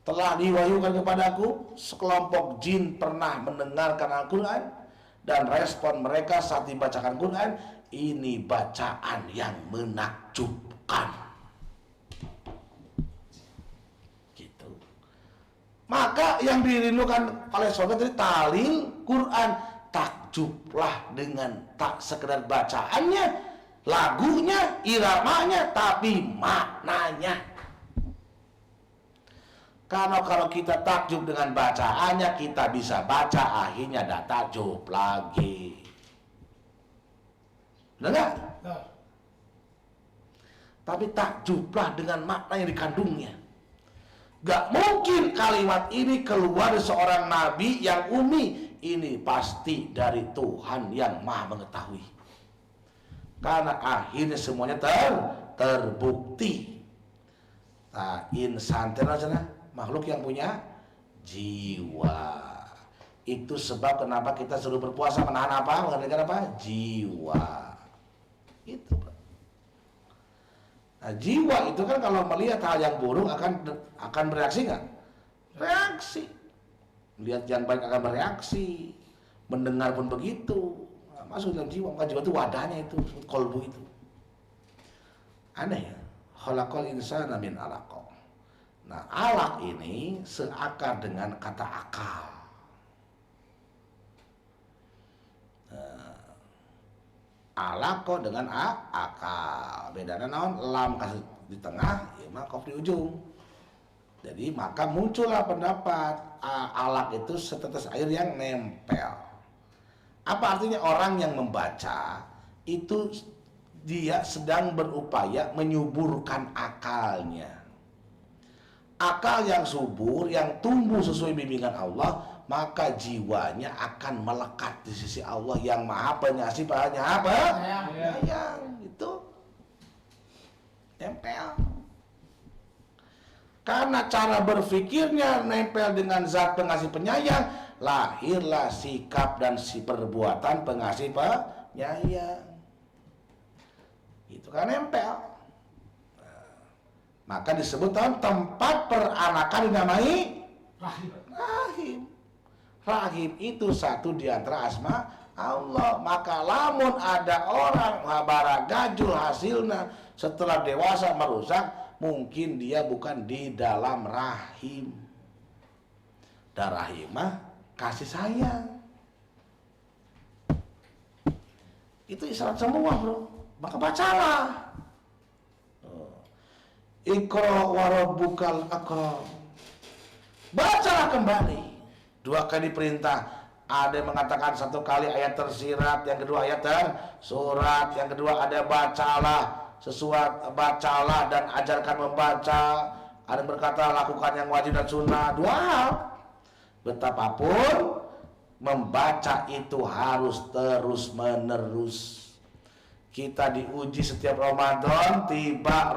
Telah diwahyukan kepadaku sekelompok jin pernah mendengarkan Al-Quran dan respon mereka saat dibacakan Quran, ini bacaan yang menakjubkan. Gitu. Maka yang dirindukan oleh sahabat itu talil Quran, takjublah dengan tak sekedar bacaannya, lagunya, iramanya, tapi maknanya. Karena kalau kita takjub dengan bacaannya, kita bisa baca, akhirnya tidak takjub lagi. Benar nggak? Tapi takjublah dengan makna yang dikandungnya. Gak mungkin kalimat ini keluar dari seorang nabi yang umi. Ini pasti dari Tuhan yang Maha Mengetahui. Karena akhirnya semuanya terbukti. Nah, insan makhluk yang punya jiwa. Itu sebab kenapa kita suruh berpuasa, menahan apa? Mengendalikan apa? Jiwa. Itu, Pak. Nah, jiwa itu kan kalau melihat hal yang buruk akan bereaksi nggak? Reaksi. Melihat yang baik akan bereaksi. Mendengar pun begitu. Nah, masuk dalam jiwa. Maka jiwa itu wadahnya itu, kolbu itu. Aneh ya. Khalaqal insana min alaq. Nah, alaq ini seakar dengan kata akal. Alaqo dengan akal. Bedanya naon? Lam kasih di tengah, ya maka di ujung. Jadi maka muncullah pendapat alaq itu setetes air yang nempel. Apa artinya? Orang yang membaca itu dia sedang berupaya menyuburkan akalnya. Akal yang subur, yang tumbuh sesuai bimbingan Allah, maka jiwanya akan melekat di sisi Allah yang Maha Penyayang, penyayang. Itu nempel. Karena cara berpikirnya nempel dengan zat pengasih penyayang, lahirlah sikap dan si perbuatan pengasih penyayang. Itu kan nempel. Maka disebut tempat peranakan dinamai rahim. Rahim itu satu di antara asma Allah. Maka lamun ada orang habaragajul hasilnya setelah dewasa merusak, mungkin dia bukan di dalam rahim. Dan rahim mah kasih sayang. Itu isyarat semua, bro. Maka bacalah. Iqra wa rabbukal akram. Bacalah kembali. 2 kali perintah. Ada yang mengatakan 1 kali ayat tersirat, yang kedua ayat tersurat, yang kedua ada bacalah sesuatu, bacalah dan ajarkan membaca. Ada yang berkata lakukan yang wajib dan sunnah. 2 hal. Betapapun membaca itu harus terus menerus. Kita diuji setiap Ramadan tiba,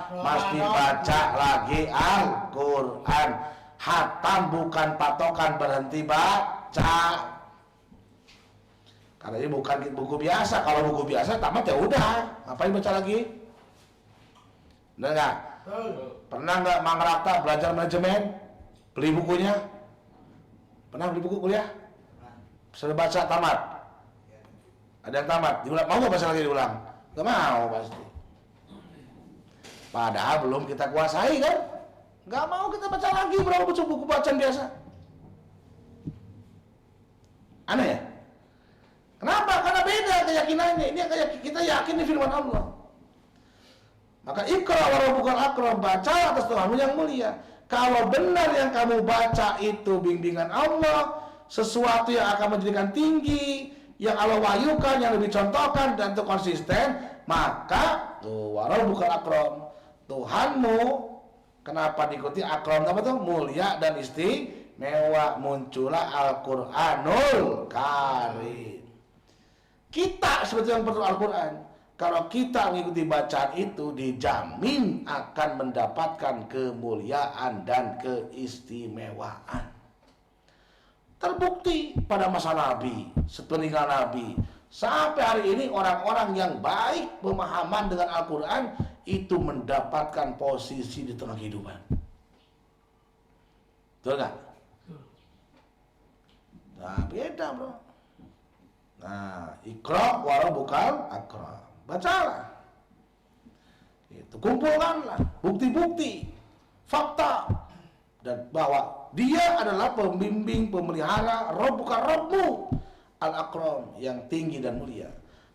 mesti baca lagi Al-Quran. Hatam bukan patokan berhenti baca. Karena ini bukan buku biasa. Kalau buku biasa tamat ya udah, ngapain baca lagi? Benar nggak? Pernah nggak Mang Rakta belajar manajemen? Beli bukunya? Pernah beli buku kuliah? Sudah baca tamat? Ada yang tamat, diulang, mau nggak baca lagi diulang? Nggak mau pasti. Padahal belum kita kuasai kan? Nggak mau kita baca lagi berapa buku bacaan biasa. Aneh ya? Kenapa? Karena beda keyakinannya. Ini kita yakin di firman Allah. Maka ikra wa rabbukal akram, baca atas Tuhanmu yang mulia. Kalau benar yang kamu baca itu bimbingan Allah, sesuatu yang akan menjadikan tinggi, yang Allah wahyukan, yang lebih contohkan dan itu konsisten, maka tuh wa rabbukal akram, Tuhanmu. Kenapa diikuti akram? Apa tuh? Mulia dan istimewa. Muncullah Al-Qur'anul Karim. Kita seperti yang perlu Al-Quran. Kalau kita mengikuti bacaan itu, dijamin akan mendapatkan kemuliaan dan keistimewaan. Terbukti pada masa Nabi, sepeninggal Nabi, sampai hari ini orang-orang yang baik pemahaman dengan Al-Quran itu mendapatkan posisi di tengah kehidupan. Betul nggak? Nah, beda bro. Nah, ikra wa rabbukal akram. Bacalah. Itu kumpulkanlah bukti-bukti, fakta, dan bahwa dia adalah pembimbing, pemelihara, Rabbmu al-akram, yang tinggi dan mulia.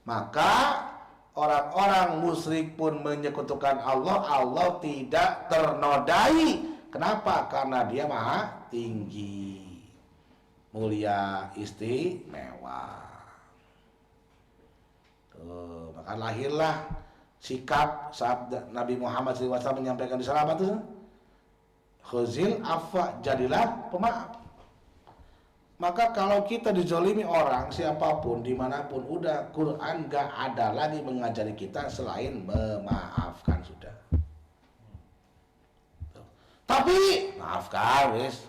Maka orang-orang musyrik pun menyekutukan Allah, Allah tidak ternodai. Kenapa? Karena dia maha tinggi, mulia, istimewa. Maka lahirlah sikap saat Nabi Muhammad SAW menyampaikan di salam itu, khuzil afwa, jadilah pemaaf. Maka kalau kita dizolimi orang siapapun dimanapun, udah Quran gak ada lagi mengajari kita selain memaafkan sudah. Tapi maafkan wis.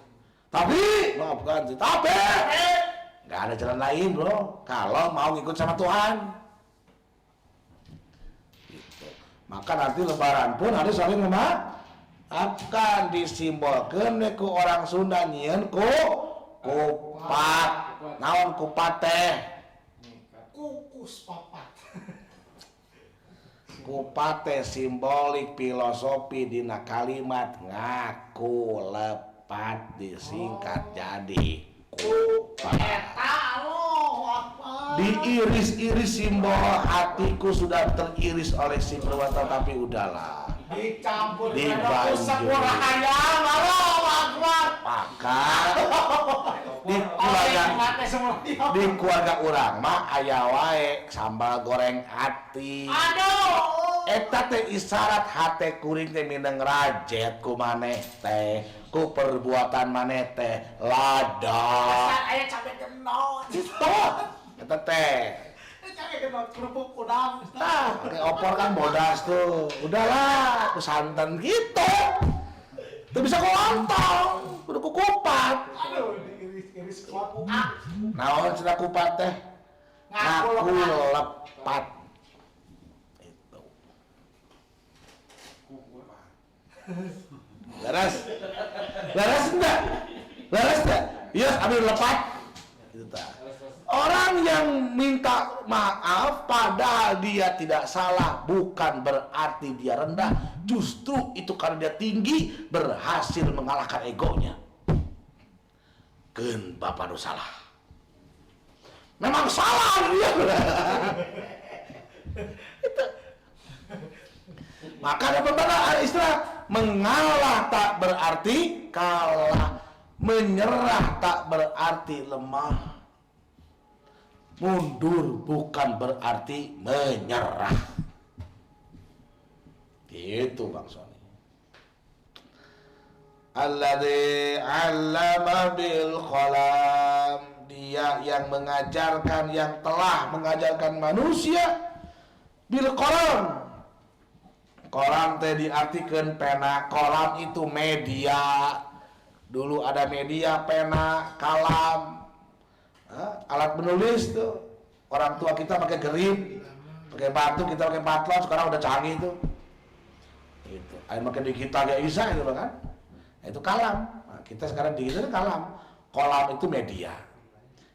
Tapi maafkan. Tapi gak ada jalan lain bro. Kalau mau ngikut sama Tuhan. Maka nanti lebaran pun harus saling memaafkan, disimbolkan ku orang Sunda nyieun kupat. Naon kupat teh? Kukus papat. Kupat teh simbolik filosofi dina kalimat ngaku lepat disingkat jadi kupat. Diiris-iris simbol hatiku sudah teriris oleh si perwata, tapi udahlah. Dicampur dibanjur. Maka di keluarga urang mah aya wae sambal goreng ati. Aduh. Eta teh isyarat hate kuring teh mineng rajet ku maneh teh, ku perbuatan maneh teh lada. Asal aya cabe genot. Itu eta teh. Cabe genot kerupuk udang. Tah, pakai opor kan bodas tuh. Udahlah, ku santan gitu. Tuh bisa ku lontong, kudu ku kupat. Aduh, diiris-iris kelapa. Naon cenah kupat teh? Ngaku lepat. Itu. Beres. Beres enggak? Beres enggak? Yes, ambil lepat. Itu tah. Orang yang minta maaf padahal dia tidak salah bukan berarti dia rendah. Justru itu karena dia tinggi, berhasil mengalahkan egonya. Keun bapak nu salah. Memang salah dia. Itu. Maka ada perbedaan istilah mengalah tak berarti kalah, menyerah tak berarti lemah. Mundur bukan berarti menyerah. Gitu Bang Sony. Alladzi 'allama bil qalam, dia yang mengajarkan, yang telah mengajarkan manusia bil qalam. Qalam teh diartikeun pena, qalam itu media. Dulu ada media pena, kalam. Alat menulis tuh, orang tua kita pakai gerib, pakai batu, kita pakai batlon, sekarang udah canggih tuh. Itu, ayo pakai digital ya bisa itu kan? Itu kalam. Nah, kita sekarang digital kalam. Kolam itu media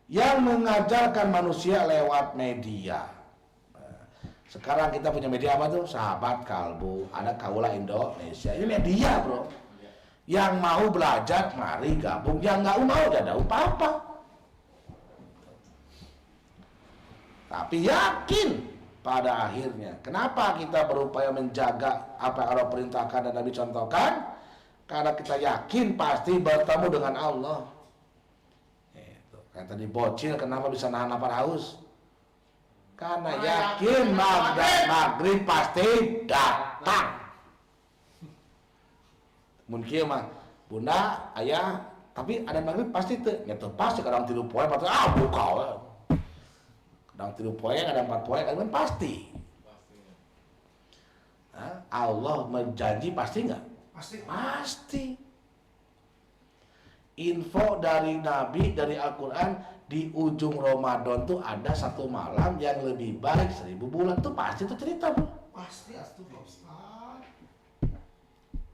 yang mengajarkan manusia lewat media. Nah, sekarang kita punya media apa tuh? Sahabat Kalbu, ada Kaula Indonesia. Ini media bro. Yang mau belajar, mari gabung. Yang nggak mau, gak ada apa-apa. Tapi yakin pada akhirnya. Kenapa kita berupaya menjaga apa yang Allah perintahkan dan Nabi contohkan? Karena kita yakin pasti bertemu dengan Allah. Itu. Kayak tadi bocil kenapa bisa nahan lapar haus? Karena yakin maghrib pasti datang. Mungkin mah bunda, ayah, tapi ada maghrib pasti tuh. Nyetu pasti kadang 3 poe, pasti buka we. Kadang 3 poe, kadang 4 poe, kadang pasti. Nah, Allah menjanji pasti nggak? Pasti. Info dari Nabi, dari Al-Quran, di ujung Ramadan tuh ada 1 malam yang lebih baik 1000 bulan tuh pasti tuh cerita bro. Pasti astu Pak Ustaz.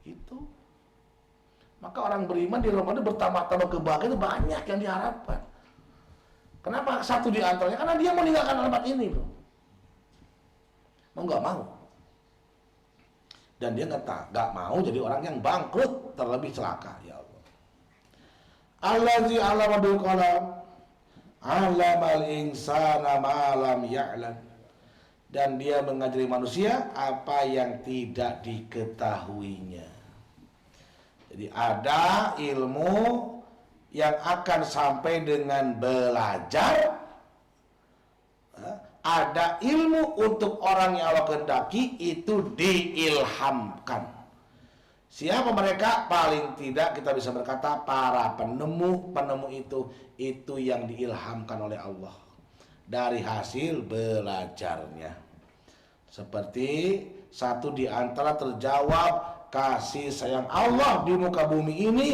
Itu. Maka orang beriman di Ramadan bertambah-tambah kebahagiaan itu banyak yang diharapkan. Kenapa satu di antaranya? Karena dia meninggalkan alamat ini bro. Mau nggak mau. Dan dia nggak mau jadi orang yang bangkrut, terlebih celaka. Ya Allah. Allazi 'allama bil qalam, 'allamal insana ma lam ya'lam. Dan dia mengajari manusia apa yang tidak diketahuinya. Jadi ada ilmu yang akan sampai dengan belajar. Ada ilmu untuk orang yang Allah kehendaki itu diilhamkan. Siapa mereka? Paling tidak kita bisa berkata para penemu itu yang diilhamkan oleh Allah dari hasil belajarnya. Seperti satu di antara terjawab kasih sayang Allah di muka bumi ini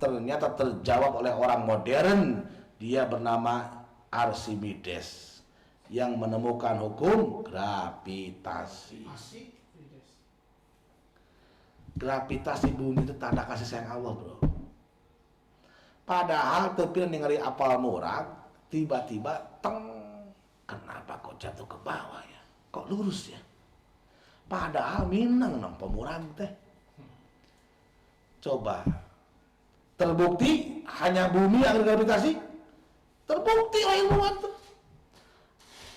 ternyata terjawab oleh orang modern. Dia bernama Archimedes yang menemukan hukum gravitasi. Gravitasi bumi itu tanda kasih sayang Allah bro. Padahal tepil ningali apal murag, tiba-tiba kenapa kok jatuh ke bawah ya? Kok lurus ya? Padahal minang nampa murag teh. Coba terbukti hanya bumi yang ada gravitasi? Terbukti oleh ilmuwan tuh.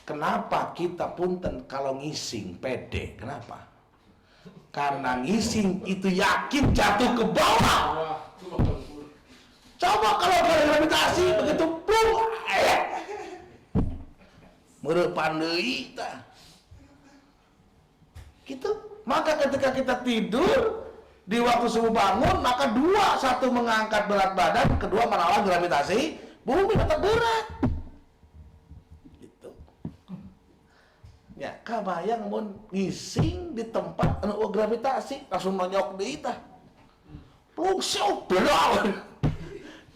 Kenapa kita punten kalau ngising pede? Kenapa? Karena ngising itu yakin jatuh ke bawah. Coba kalau ada gravitasi begitu plung, merepan deui tah. Gitu. Maka ketika kita tidur di waktu subuh bangun, maka satu mengangkat berat badan, kedua melawan gravitasi bumi tetap berat. Ya, kabayang mun ngising di tempat anu gravitasi langsung nonyok deui tah. Plung syok belau.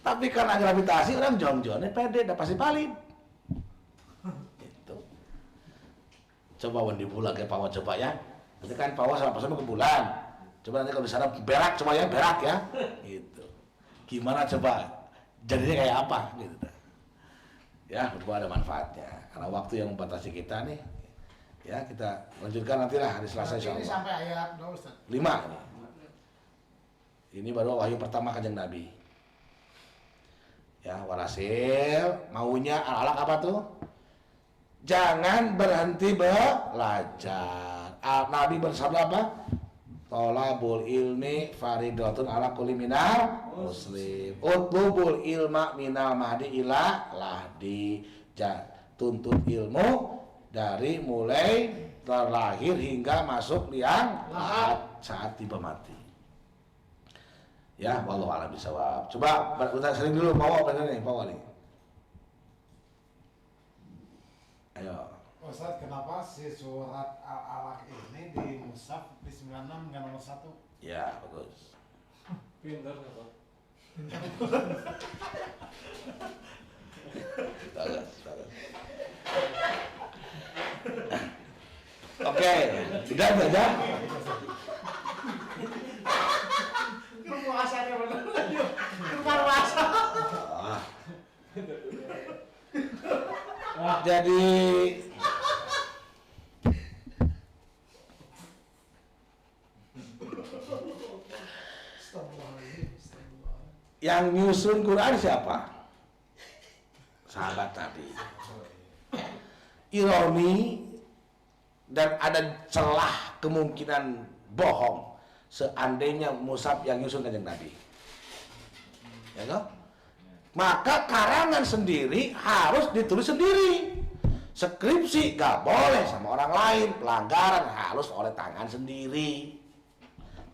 Tapi karena gravitasi orang jong-jongnya pede da pasti palin. Gitu. Coba wan di bulan ke Pawa coba ya. Nanti kan Pawa sama ke bulan. Coba nanti kalau di sana berak coba ya, berak ya. Gitu. Gimana coba? Jadinya kayak apa gitu. Ya, berubah ada manfaatnya. Karena waktu yang membatasi kita nih. Ya, kita lanjutkan nantilah hari Selasa insyaallah. Ini sampai ayat berapa Ustaz? 5 ini. Ini baru wahyu pertama Kanjeng Nabi. Ya, walhasil maunya anak apa tuh? Jangan berhenti belajar. Nabi bersabda apa? Thalabul ilmi faridatun ala kulli minal muslim. Utlubul ilma minal mahdi ila lahdi. Tuntut ilmu dari mulai terlahir hingga masuk liang lahat saat tiba mati. Ya, wallahu a'lam bishawab. Coba kita sering dulu bawa bener nih, bawa nih. Ayo. Ustaz, kenapa si surat Al-Alaq ini di mushaf di 96 nggak nomor 1? Ya, bagus. Pinter ya Pak. Bagus. Oke, sudah saja. Puasanya bener. Puasa. Jadi yang nyusun Quran siapa? Sahabat Nabi. ironi dan ada celah kemungkinan bohong seandainya mushaf yang nyusun kanjeng Nabi. Ya toh? Maka karangan sendiri harus ditulis sendiri. Skripsi gak boleh sama orang lain, pelanggaran harus oleh tangan sendiri.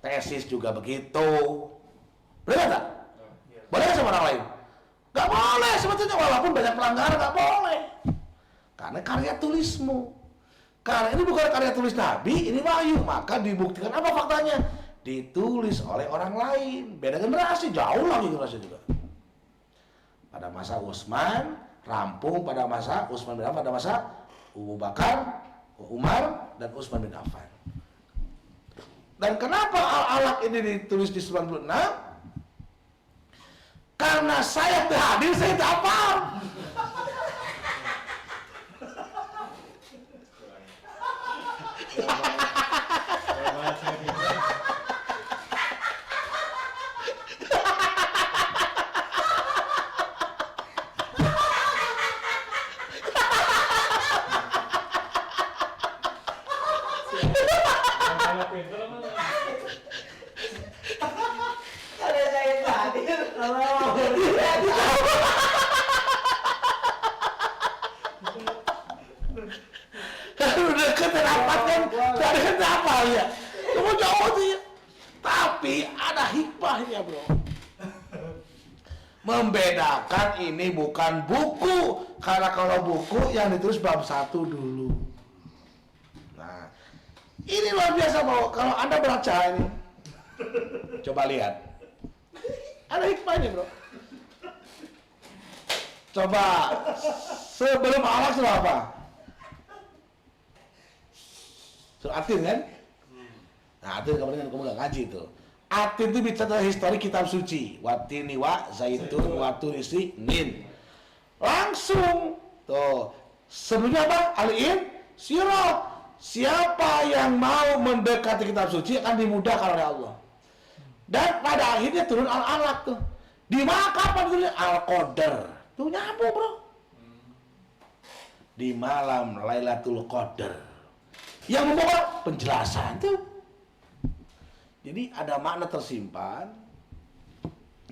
Tesis juga begitu. Boleh gak? Boleh sama orang lain? Gak boleh sebetulnya, walaupun banyak pelanggaran gak boleh. Karena karya tulismu. Karena ini bukan karya tulis Nabi, ini wahyu. Maka dibuktikan apa faktanya? Ditulis oleh orang lain. Beda generasi, jauh lagi generasi juga. Pada masa Utsman, rampung pada masa Utsman bin Affan, pada masa Abu Bakar, Umar, dan Utsman bin Affan. Dan kenapa Al-Alaq ini ditulis di 96? Karena saya hadir, saya tak paham. Udah keterapatkan dari kenapa ya? Kamu jauh tuh ya. Tapi ada hikmahnya bro. Membedakan ini bukan buku. Karena kalau buku yang ditulis bab 1 dulu. Nah, ini luar biasa bro. Kalau Anda baca ini, coba lihat. Ada hikmahnya bro. Coba sebelum Al-Alaq surah apa? Surah Atin kan? Nah, Atin kemarin kamu nggak ngaji tuh. Atin itu bicara histori kitab suci. Watini wa zaitun wa turisi nin. Langsung tuh. Sebelumnya apa? Al-In Sirah. Siapa yang mau mendekati kitab suci akan dimudahkan oleh Allah. Dan pada akhirnya turun Al-Alaq tuh. Di mana kapan turunnya? Al-Qadar. Tuh nyambung bro. Di malam Lailatul Qadar. Yang membawa penjelasan tuh. Jadi ada makna tersimpan.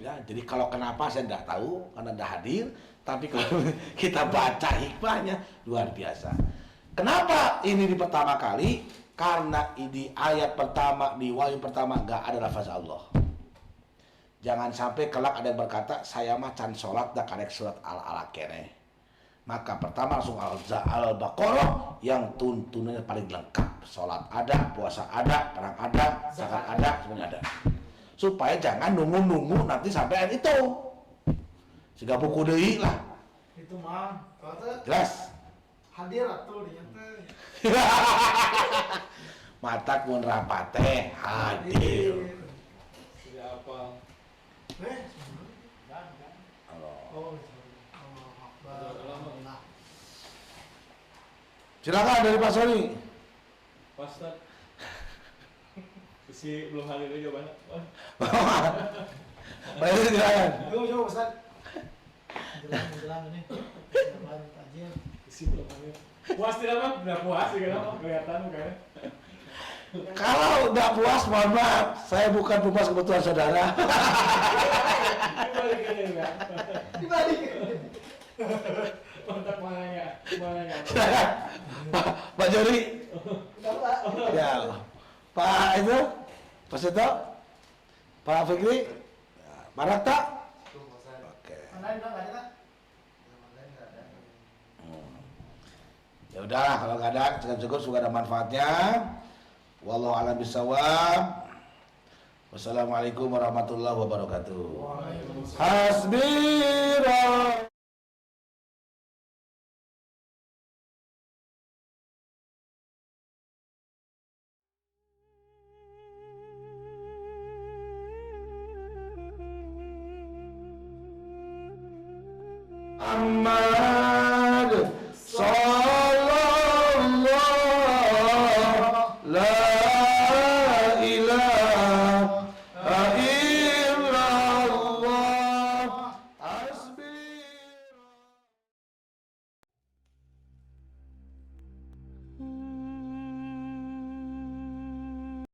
Ya, jadi kalau kenapa saya tidak tahu karena tidak hadir. Tapi kalau kita baca hikmahnya luar biasa. Kenapa ini di pertama kali? Karena di ayat pertama, di wahyu pertama gak ada lafaz Allah. Jangan sampai kelak ada yang berkata, saya mah can sholat dah karek surat Al-Alaq kene. Maka pertama langsung Al-Baqarah yang tuntunannya paling lengkap. Sholat ada, puasa ada, perang ada, zakat ada, semuanya ada. Supaya jangan nunggu-nunggu nanti sampai ayat itu. Sehingga buku deui lah. Itu mah, kata Jelas? hadir atuh dinya teh. Matak mun rapate hadir. Siapa? Oh, Silakan dari Pak Sony. Pak Ustaz. Si belum hadir aja banyak. Baik, silakan. Coba Ustaz. Menjelang ini. Menjelang tajil. Si belum hadir. Puas tidak bang? Udah puas sih kan? Kelihatan kayaknya. Kalau nggak puas, mohon maaf, saya bukan pemuas kebutuhan saudara. Dibalik aja enggak? Dibalik. Kontak mananya? Silakan, Pak Jori. Ya, Pak itu, Pak Seto, Pak Fikri, Pak Rakta. Oke. Ya udahlah, kalau nggak ada, cukup juga ada manfaatnya. Wallahu a'lam bishawab. Wassalamualaikum warahmatullahi wabarakatuh. Hasbira. Amma